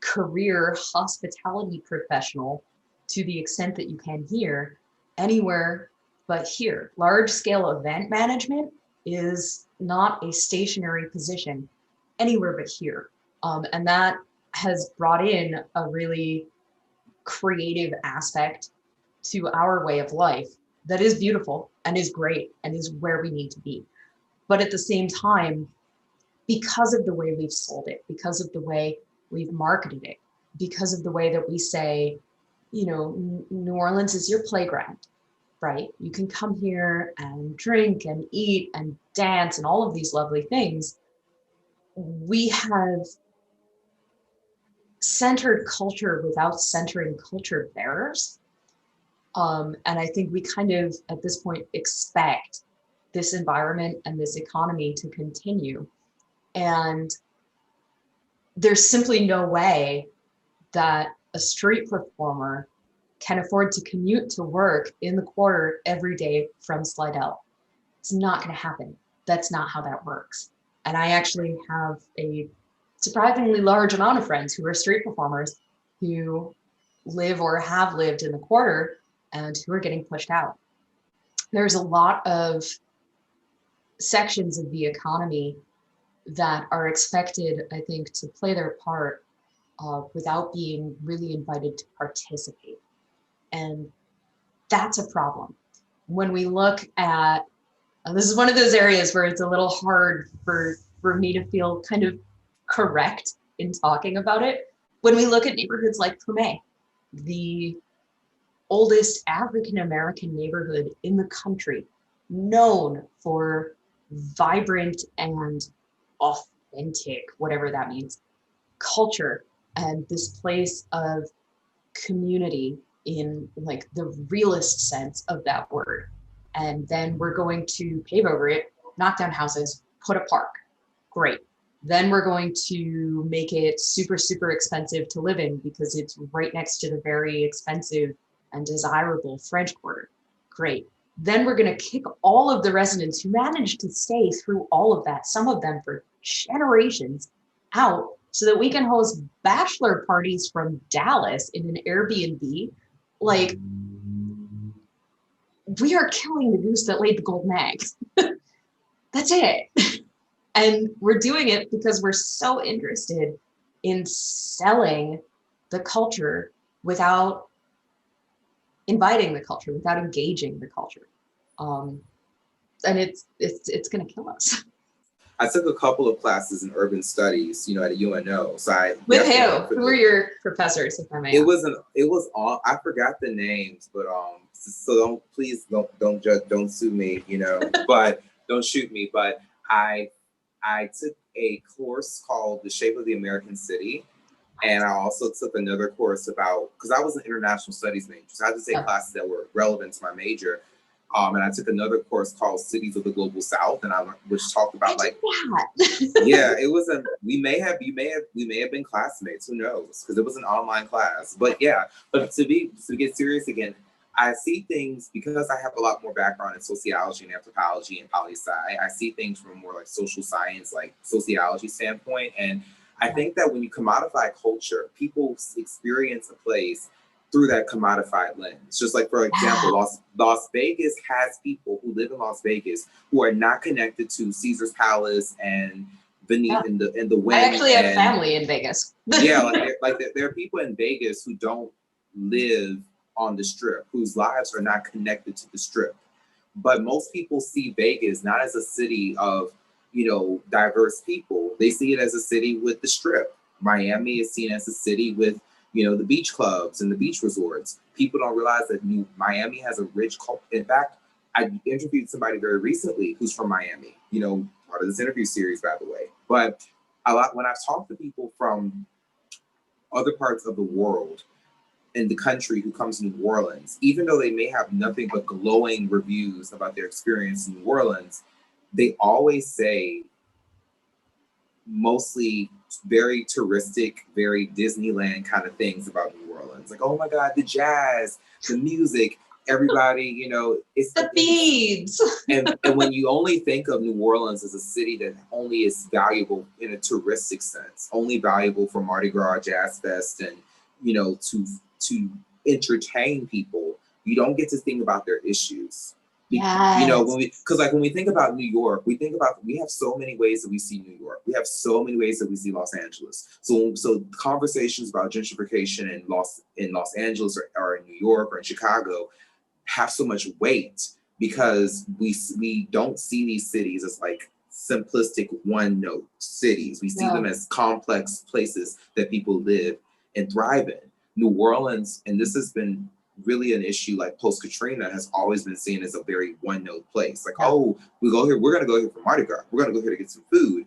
career hospitality professional to the extent that you can here anywhere but here. Large scale event management is not a stationary position anywhere but here. And that has brought in a really creative aspect to our way of life that is beautiful and is great and is where we need to be. But at the same time, because of the way we've sold it, because of the way we've marketed it, because of the way that we say, New Orleans is your playground, right? You can come here and drink and eat and dance and all of these lovely things. We have centered culture without centering culture bearers. And I think we kind of, at this point, expect this environment and this economy to continue. And there's simply no way that a street performer can afford to commute to work in the quarter every day from Slidell. It's not going to happen. That's not how that works. And I actually have a surprisingly large amount of friends who are street performers who live or have lived in the quarter and who are getting pushed out. There's a lot of sections of the economy that are expected, I think, to play their part without being really invited to participate. And that's a problem. When we look at, this is one of those areas where it's a little hard for for me to feel kind of correct in talking about it. When we look at neighborhoods like Pume, the oldest African-American neighborhood in the country, known for vibrant and authentic, whatever that means, culture, and this place of community in like the realest sense of that word. And then we're going to pave over it, knock down houses, put a park. Great. Then we're going to make it super, super expensive to live in because it's right next to the very expensive and desirable French Quarter. Great. Then we're going to kick all of the residents who managed to stay through all of that, some of them for generations, out so that we can host bachelor parties from Dallas in an Airbnb. Like, we are killing the goose that laid the golden egg. That's it. And we're doing it because we're so interested in selling the culture without inviting the culture, without engaging the culture. And it's going to kill us. I took a couple of classes in urban studies, at UNO. So I with who were your professors, if I may? It was all, I forgot the names, but so don't judge, don't sue me, but don't shoot me. But I took a course called The Shape of the American City. And I also took another course about, because I was an international studies major, so I had to take classes that were relevant to my major. And I took another course called Cities of the Global South, which talked about yeah, it was we may have been classmates, who knows? Because it was an online class. But yeah, but to get serious again, I see things, because I have a lot more background in sociology and anthropology and poli-sci. I see things from more like social science, like sociology standpoint. And I think that when you commodify culture, people experience a place through that commodified lens. Just like, for example, Las Vegas has people who live in Las Vegas who are not connected to Caesar's Palace and beneath in the wind. I actually have family in Vegas. Yeah, there are people in Vegas who don't live on the Strip, whose lives are not connected to the Strip. But most people see Vegas not as a city of, diverse people. They see it as a city with the Strip. Miami is seen as a city with, the beach clubs and the beach resorts. People don't realize that Miami has a rich culture. In fact, I interviewed somebody very recently who's from Miami, part of this interview series, by the way. But when I've talked to people from other parts of the world in the country who comes to New Orleans, even though they may have nothing but glowing reviews about their experience in New Orleans, they always say mostly very touristic, very Disneyland kind of things about New Orleans. Like, oh my God, the jazz, the music, everybody, it's the beads. And when you only think of New Orleans as a city that only is valuable in a touristic sense, only valuable for Mardi Gras, Jazz Fest, and, to entertain people, you don't get to think about their issus. Yes. When we think about New York, we have so many ways that we see New York. We have so many ways that we see Los Angeles. So conversations about gentrification in Los Angeles or in New York or in Chicago have so much weight because we don't see these cities as like simplistic one note cities. We see them as complex places that people live and thrive in. New Orleans, and this has been really an issue, like post-Katrina, has always been seen as a very one-note place. Like, oh, we're gonna go here for Mardi Gras. We're gonna go here to get some food.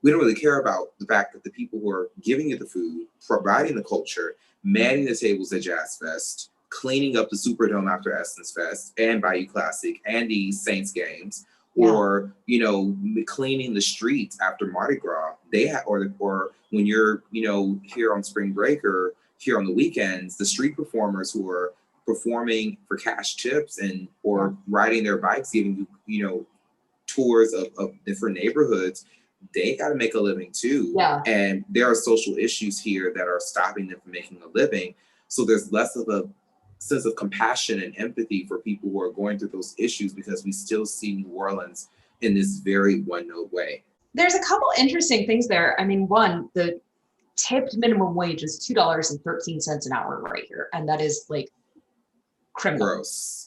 We don't really care about the fact that the people who are giving you the food, providing the culture, manning the tables at Jazz Fest, cleaning up the Superdome after Essence Fest and Bayou Classic and the Saints games, or cleaning the streets after Mardi Gras. They have, or when you're here on spring break or here on the weekends, the street performers who are performing for cash tips or riding their bikes, giving you tours of different neighborhoods, they got to make a living too. Yeah. And there are social issues here that are stopping them from making a living. So there's less of a sense of compassion and empathy for people who are going through those issues because we still see New Orleans in this very one-note way. There's a couple interesting things there. I mean, one, the tipped minimum wage is $2.13 an hour right here. And that is like criminal. Gross.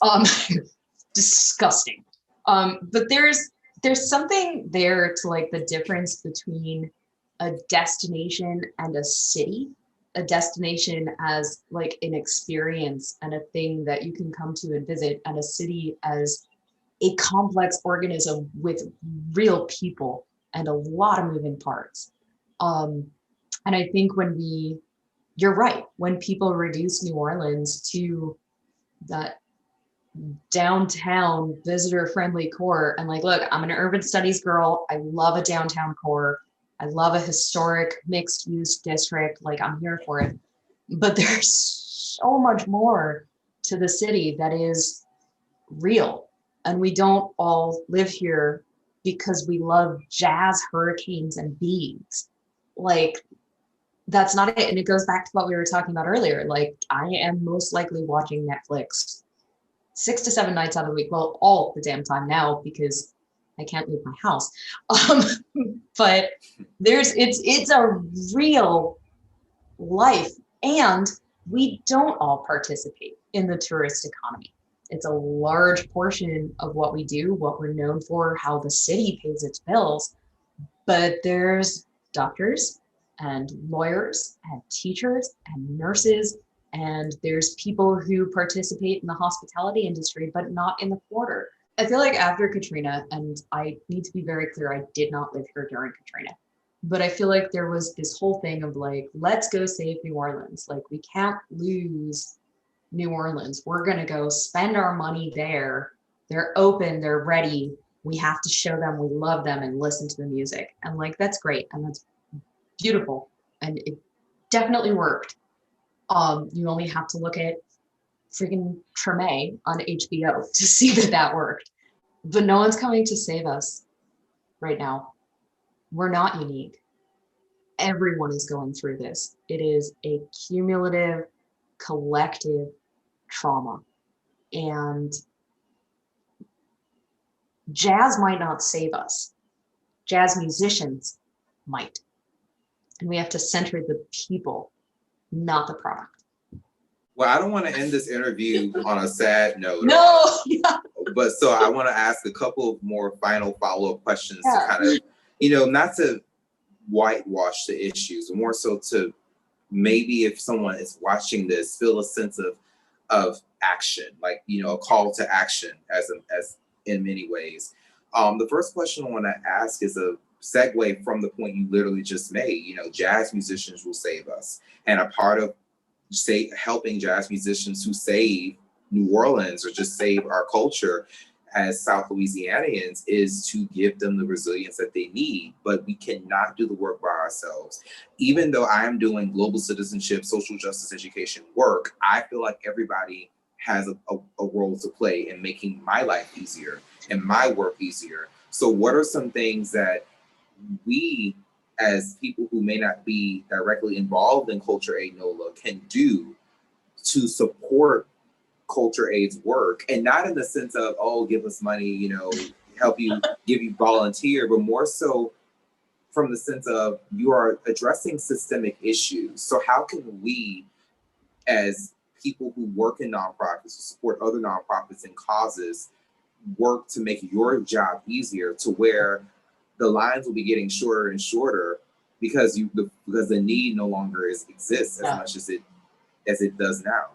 Disgusting. But there's there's something there to like the difference between a destination and a city. A destination as like an experience and a thing that you can come to and visit, and a city as a complex organism with real people and a lot of moving parts. And I think you're right, when people reduce New Orleans to that downtown visitor friendly core and like, look, I'm an urban studies girl. I love a downtown core. I love a historic mixed use district. Like, I'm here for it. But there's so much more to the city that is real. And we don't all live here because we love jazz, hurricanes, and bees. Like, that's not it. And it goes back to what we were talking about earlier. Like, I am most likely watching Netflix 6 to 7 nights out of the week. Well, all the damn time now because I can't leave my house. But it's a real life, and we don't all participate in the tourist economy. It's a large portion of what we do, what we're known for, how the city pays its bills. But there's doctors and lawyers and teachers and nurses, and there's people who participate in the hospitality industry, but not in the quarter. I feel like after Katrina, and I need to be very clear, I did not live here during Katrina, but I feel like there was this whole thing of like, let's go save New Orleans. Like, we can't lose New Orleans. We're going to go spend our money there. They're open, they're ready. We have to show them we love them and listen to the music. And like, that's great. And that's beautiful. And it definitely worked. You only have to look at freaking Treme on HBO to see that worked. But no one's coming to save us right now. We're not unique. Everyone is going through this. It is a cumulative, collective trauma. And jazz might not save us. Jazz musicians might. And we have to center the people, not the product. Well, I don't want to end this interview on a sad note. No. But so I want to ask a couple of more final follow-up questions to kind of, not to whitewash the issues, more so to maybe if someone is watching this, feel a sense of action, like, a call to action as in many ways. The first question I want to ask is a segue from the point you literally just made. Jazz musicians will save us. And a part of helping jazz musicians who save New Orleans or just save our culture as South Louisianians is to give them the resilience that they need. But we cannot do the work by ourselves. Even though I am doing global citizenship, social justice education work, I feel like everybody has a role to play in making my life easier and my work easier. So what are some things that we, as people who may not be directly involved in Culture Aid NOLA, can do to support Culture Aid's work? And not in the sense of, oh, give us money, help you, give you volunteer, but more so from the sense of you are addressing systemic issues. So how can we, as people who work in nonprofits, or support other nonprofits and causes, work to make your job easier, to where the lines will be getting shorter and shorter because the need no longer exists as much as it does now?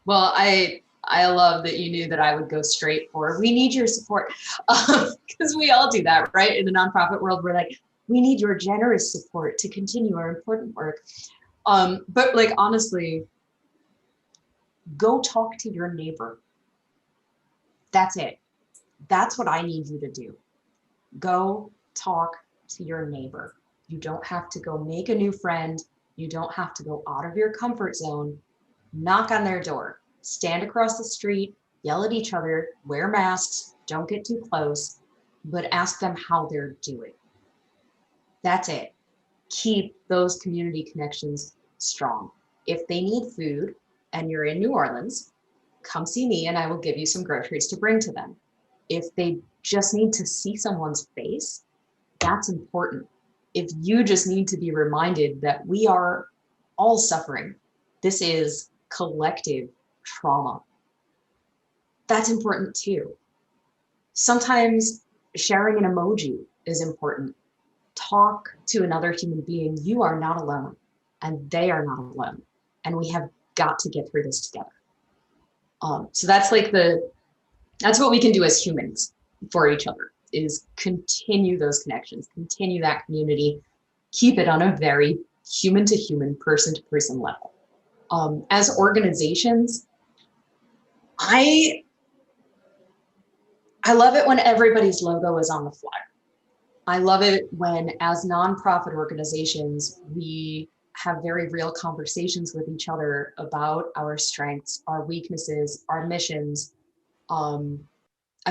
Well, I love that you knew that I would go straight for, we need your support, because we all do that, right? In the nonprofit world, we're like, we need your generous support to continue our important work. But like, honestly, go talk to your neighbor. That's it. That's what I need you to do. Go talk to your neighbor. You don't have to go make a new friend. You don't have to go out of your comfort zone. Knock on their door. Stand across the street, yell at each other, wear masks, don't get too close, but ask them how they're doing. That's it. Keep those community connections strong. If they need food and you're in New Orleans, come see me and I will give you some groceries to bring to them. If they just need to see someone's face, that's important. If you just need to be reminded that we are all suffering, this is collective trauma, that's important too. Sometimes Sharing an emoji is important. Talk to another human being. You are not alone, and they are not alone. And we have got to get through this together. So that's like that's what we can do as humans for each other, is continue those connections, continue that community, keep it on a very human to human, person to person level. As organizations, I love it when everybody's logo is on the flyer. I love it when, as nonprofit organizations, we have very real conversations with each other about our strengths, our weaknesses, our missions, and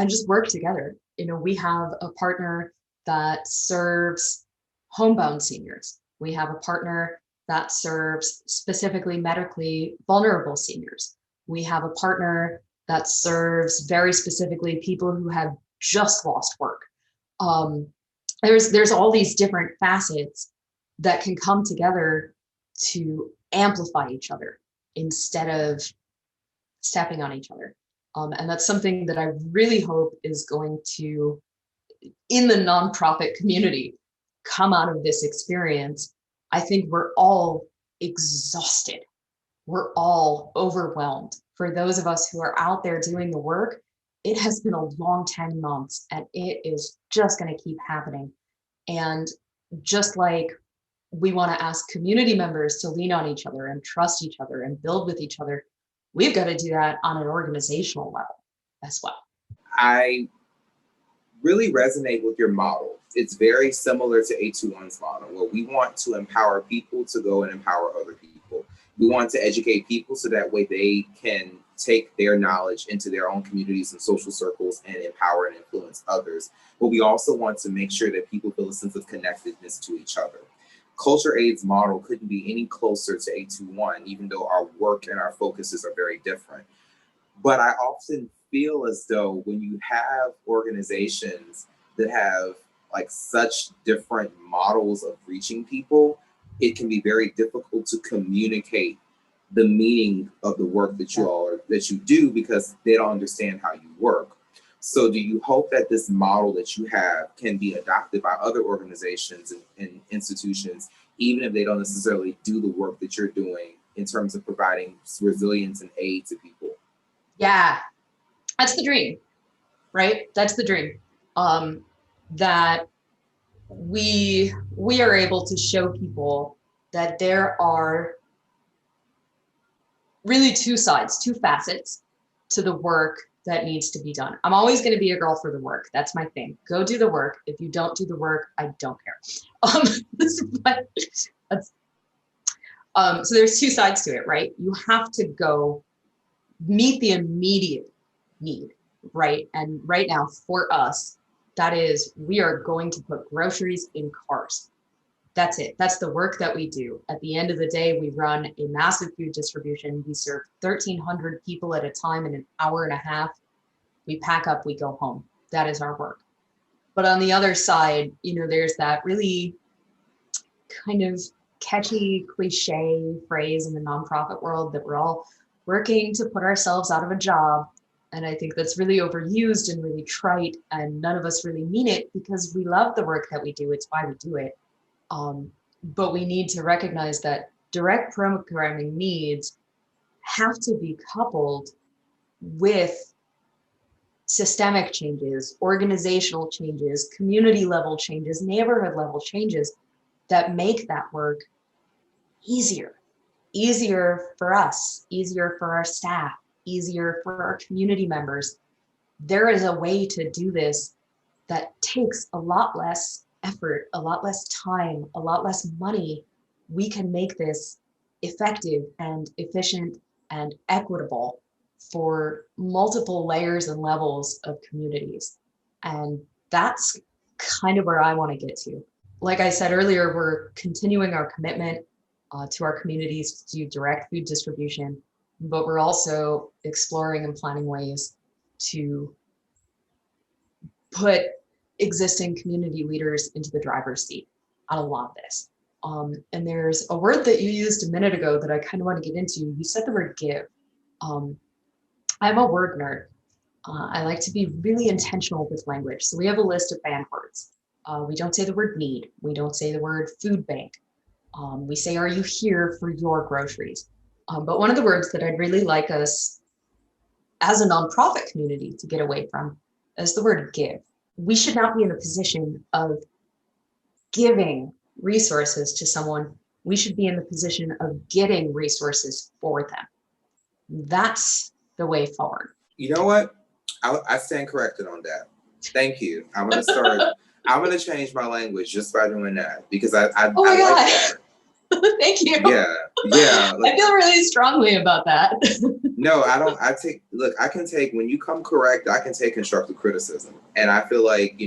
just work together. You know, we have a partner that serves homebound seniors. We have a partner that serves specifically medically vulnerable seniors. We have a partner that serves very specifically people who have just lost work. There's all these different facets that can come together to amplify each other instead of stepping on each other. And that's something that I really hope is going to, in the nonprofit community, come out of this experience. I think we're all exhausted. We're all overwhelmed. For those of us who are out there doing the work, it has been a long 10 months and it is just going to keep happening. And just like we want to ask community members to lean on each other and trust each other and build with each other, we've got to do that on an organizational level as well. I really resonate with your model. It's very similar to A21's model, where we want to empower people to go and empower other people. We want to educate people so that way they can take their knowledge into their own communities and social circles and empower and influence others. But we also want to make sure that people feel a sense of connectedness to each other. Culture Aid's model couldn't be any closer to A21, even though our work and our focuses are very different. But I often feel as though when you have organizations that have like such different models of reaching people, it can be very difficult to communicate the meaning of the work that you do, because they don't understand how you work. So do you hope that this model that you have can be adopted by other organizations and institutions, even if they don't necessarily do the work that you're doing in terms of providing resilience and aid to people? Yeah, that's the dream, right? That's the dream. That we are able to show people that there are really two sides, two facets to the work that needs to be done. I'm always going to be a girl for the work. That's my thing. Go do the work. If you don't do the work, I don't care. So there's two sides to it, right? You have to go meet the immediate need, right? And right now for us, that is, we are going to put groceries in cars. That's it. That's the work that we do. At the end of the day, we run a massive food distribution. We serve 1,300 people at a time in an hour and a half. We pack up, we go home. That is our work. But on the other side, you know, there's that really kind of catchy cliche phrase in the nonprofit world that we're all working to put ourselves out of a job. And I think that's really overused and really trite, and none of us really mean it because we love the work that we do. It's why we do it. But we need to recognize that direct programming needs have to be coupled with systemic changes, organizational changes, community level changes, neighborhood level changes that make that work easier for us, easier for our staff, easier for our community members. There is a way to do this that takes a lot less effort, a lot less time, a lot less money. We can make this effective and efficient and equitable for multiple layers and levels of communities. And that's kind of where I want to get to. Like I said earlier, we're continuing our commitment to our communities to do direct food distribution, but we're also exploring and planning ways to put existing community leaders into the driver's seat on a lot of this. And there's a word that you used a minute ago that I kind of want to get into. You said the word give. I'm a word nerd. I like to be really intentional with language. So we have a list of banned words. We don't say the word need. We don't say the word food bank. We say, are you here for your groceries? But one of the words that I'd really like us as a nonprofit community to get away from is the word give. We should not be in a position of giving resources to someone. We should be in the position of getting resources for them. That's the way forward. You know what? I stand corrected on that. Thank you. I'm gonna start. I'm gonna change my language just by doing that because I Oh my I God. like that. Thank you. Yeah. I feel really strongly about that. No, I don't. Look, I can take, when you come correct, I can take constructive criticism. And I feel like,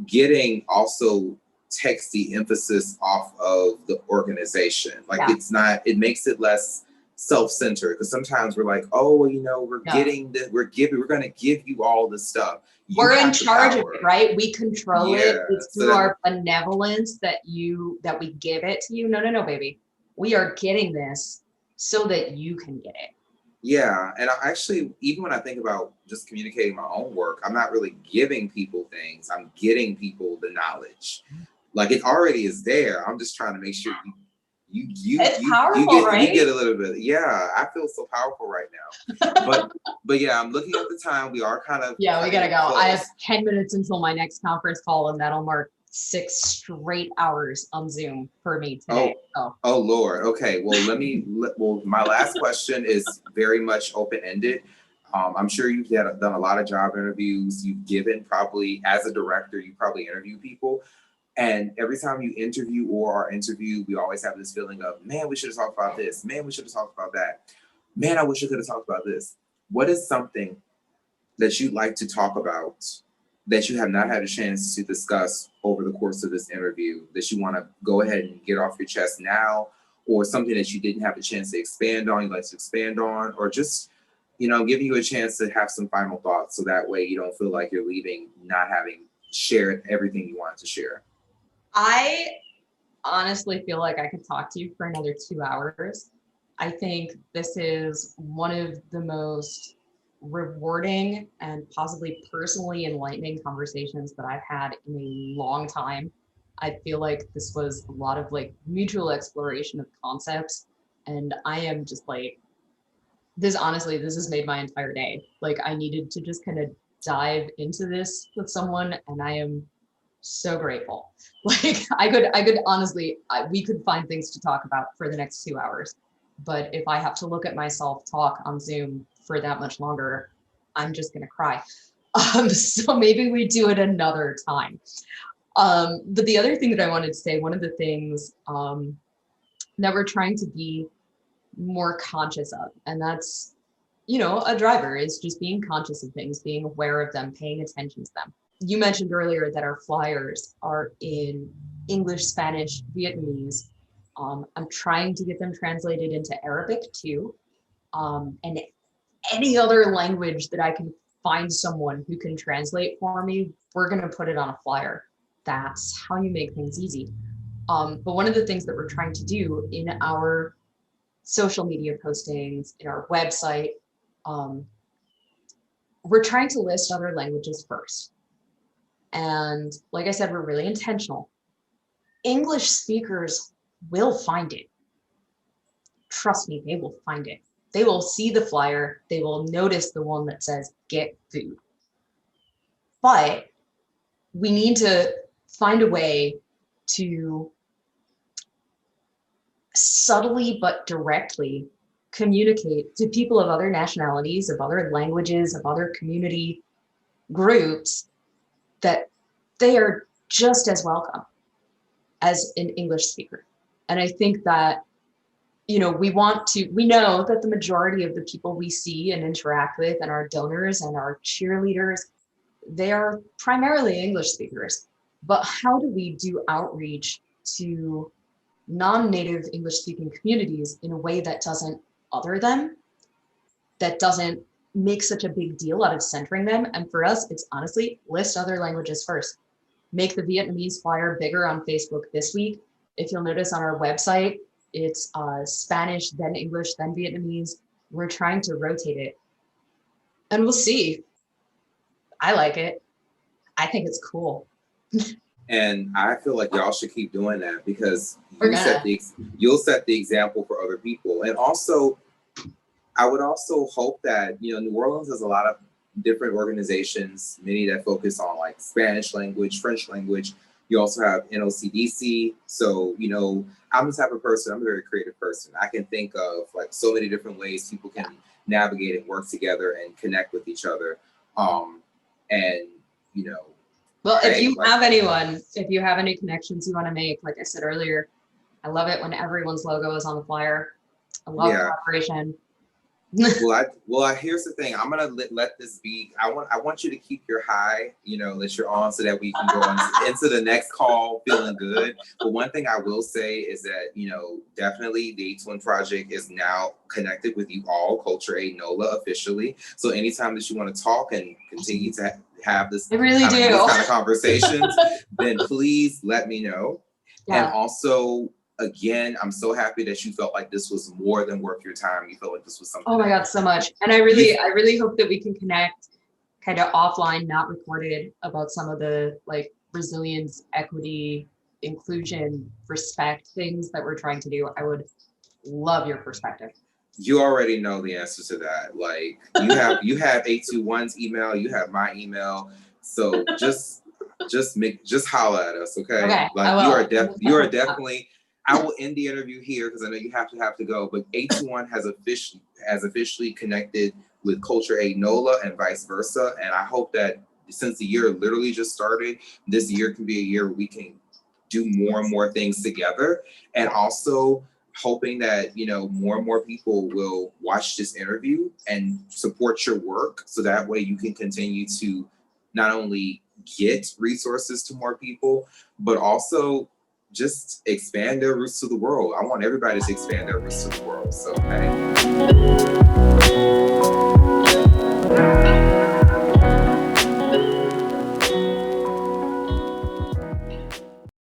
getting also takes the emphasis off of the organization. Like, Yeah. it makes it less self-centered, because sometimes we're like, oh, well, we're getting this, we're going to give you all this stuff. We're in charge of it, right? We control it. It's so through our benevolence that we give it to you. No, baby. We are getting this so that you can get it. Yeah. And I actually, even when I think about just communicating my own work, I'm not really giving people things. I'm getting people the knowledge. Like, it already is there. I'm just trying to make sure it's powerful, right? You get a little bit. Yeah, I feel so powerful right now. But yeah, I'm looking at the time. We are kind of. Yeah, we gotta go. Close. I have 10 minutes until my next conference call, and that'll mark 6 straight hours on Zoom for me today. Oh Lord. Okay. Well, my last question is very much open-ended. I'm sure you've done a lot of job interviews. You've given, probably as a director, you probably interview people. And every time you interview or are interviewed, we always have this feeling of, man, we should have talked about this. Man, we should have talked about that. Man, I wish we could have talked about this. What is something that you'd like to talk about that you have not had a chance to discuss over the course of this interview, that you want to go ahead and get off your chest now, or something that you didn't have a chance to expand on, you'd like to expand on, or just, giving you a chance to have some final thoughts so that way you don't feel like you're leaving not having shared everything you wanted to share? I honestly feel like I could talk to you for another 2 hours. I think this is one of the most rewarding and possibly personally enlightening conversations that I've had in a long time. I feel like this was a lot of mutual exploration of concepts, and I am just this has made my entire day. I needed to just kind of dive into this with someone, and I am so grateful. I could honestly, we could find things to talk about for the next 2 hours. But if I have to look at myself talk on Zoom for that much longer, I'm just gonna cry. So maybe we do it another time. But the other thing that I wanted to say, one of the things that we're trying to be more conscious of, and that's, a driver is just being conscious of things, being aware of them, paying attention to them. You mentioned earlier that our flyers are in English, Spanish, Vietnamese. I'm trying to get them translated into Arabic too. And any other language that I can find someone who can translate for me, we're going to put it on a flyer. That's how you make things easy. But one of the things that we're trying to do in our social media postings, in our website, we're trying to list other languages first. And like I said, we're really intentional. English speakers will find it. Trust me, they will find it. They will see the flyer. They will notice the one that says get food. But we need to find a way to subtly but directly communicate to people of other nationalities, of other languages, of other community groups that they are just as welcome as an English speaker. And I think that, we know that the majority of the people we see and interact with and our donors and our cheerleaders, they are primarily English speakers. But how do we do outreach to non-native English speaking communities in a way that doesn't other them, that doesn't make such a big deal out of centering them? And for us, it's honestly list other languages first. Make the Vietnamese flyer bigger on Facebook this week. If you'll notice on our website, it's Spanish, then English, then Vietnamese. We're trying to rotate it. And we'll see. I like it. I think it's cool. And I feel like y'all should keep doing that because We're you'll set the example for other people. And also, I would also hope that, New Orleans has a lot of different organizations, many that focus on like Spanish language, French language. You also have NOCDC. So, I'm the type of person, I'm a very creative person. I can think of like so many different ways people can navigate and work together and connect with each other. And, well, if you have anyone, if you have any connections you want to make, like I said earlier, I love it when everyone's logo is on the flyer. I love collaboration. Well, here's the thing. I'm gonna let this be. I want you to keep your high, that you're on, so that we can go into the next call feeling good. But one thing I will say is that definitely the 821 Project is now connected with you all, Culture Aid NOLA officially. So anytime that you want to talk and continue to have this these kind of conversations, then please let me know. Yeah. And also, again, I'm so happy that you felt like this was more than worth your time. You felt like this was something. Oh my God, so much. And I really hope that we can connect kind of offline, not recorded, about some of the like resilience, equity, inclusion, respect things that we're trying to do. I would love your perspective. You already know the answer to that. Like you have 821's email, you have my email. So just holler at us, okay? Like you are definitely. I will end the interview here because I know you have to go. But 821 has officially connected with Culture Aid NOLA and vice versa. And I hope that since the year literally just started, this year can be a year where we can do more and more things together. And also hoping that more and more people will watch this interview and support your work, so that way you can continue to not only get resources to more people, but also just expand their roots to the world. I want everybody to expand their roots to the world. So, hey.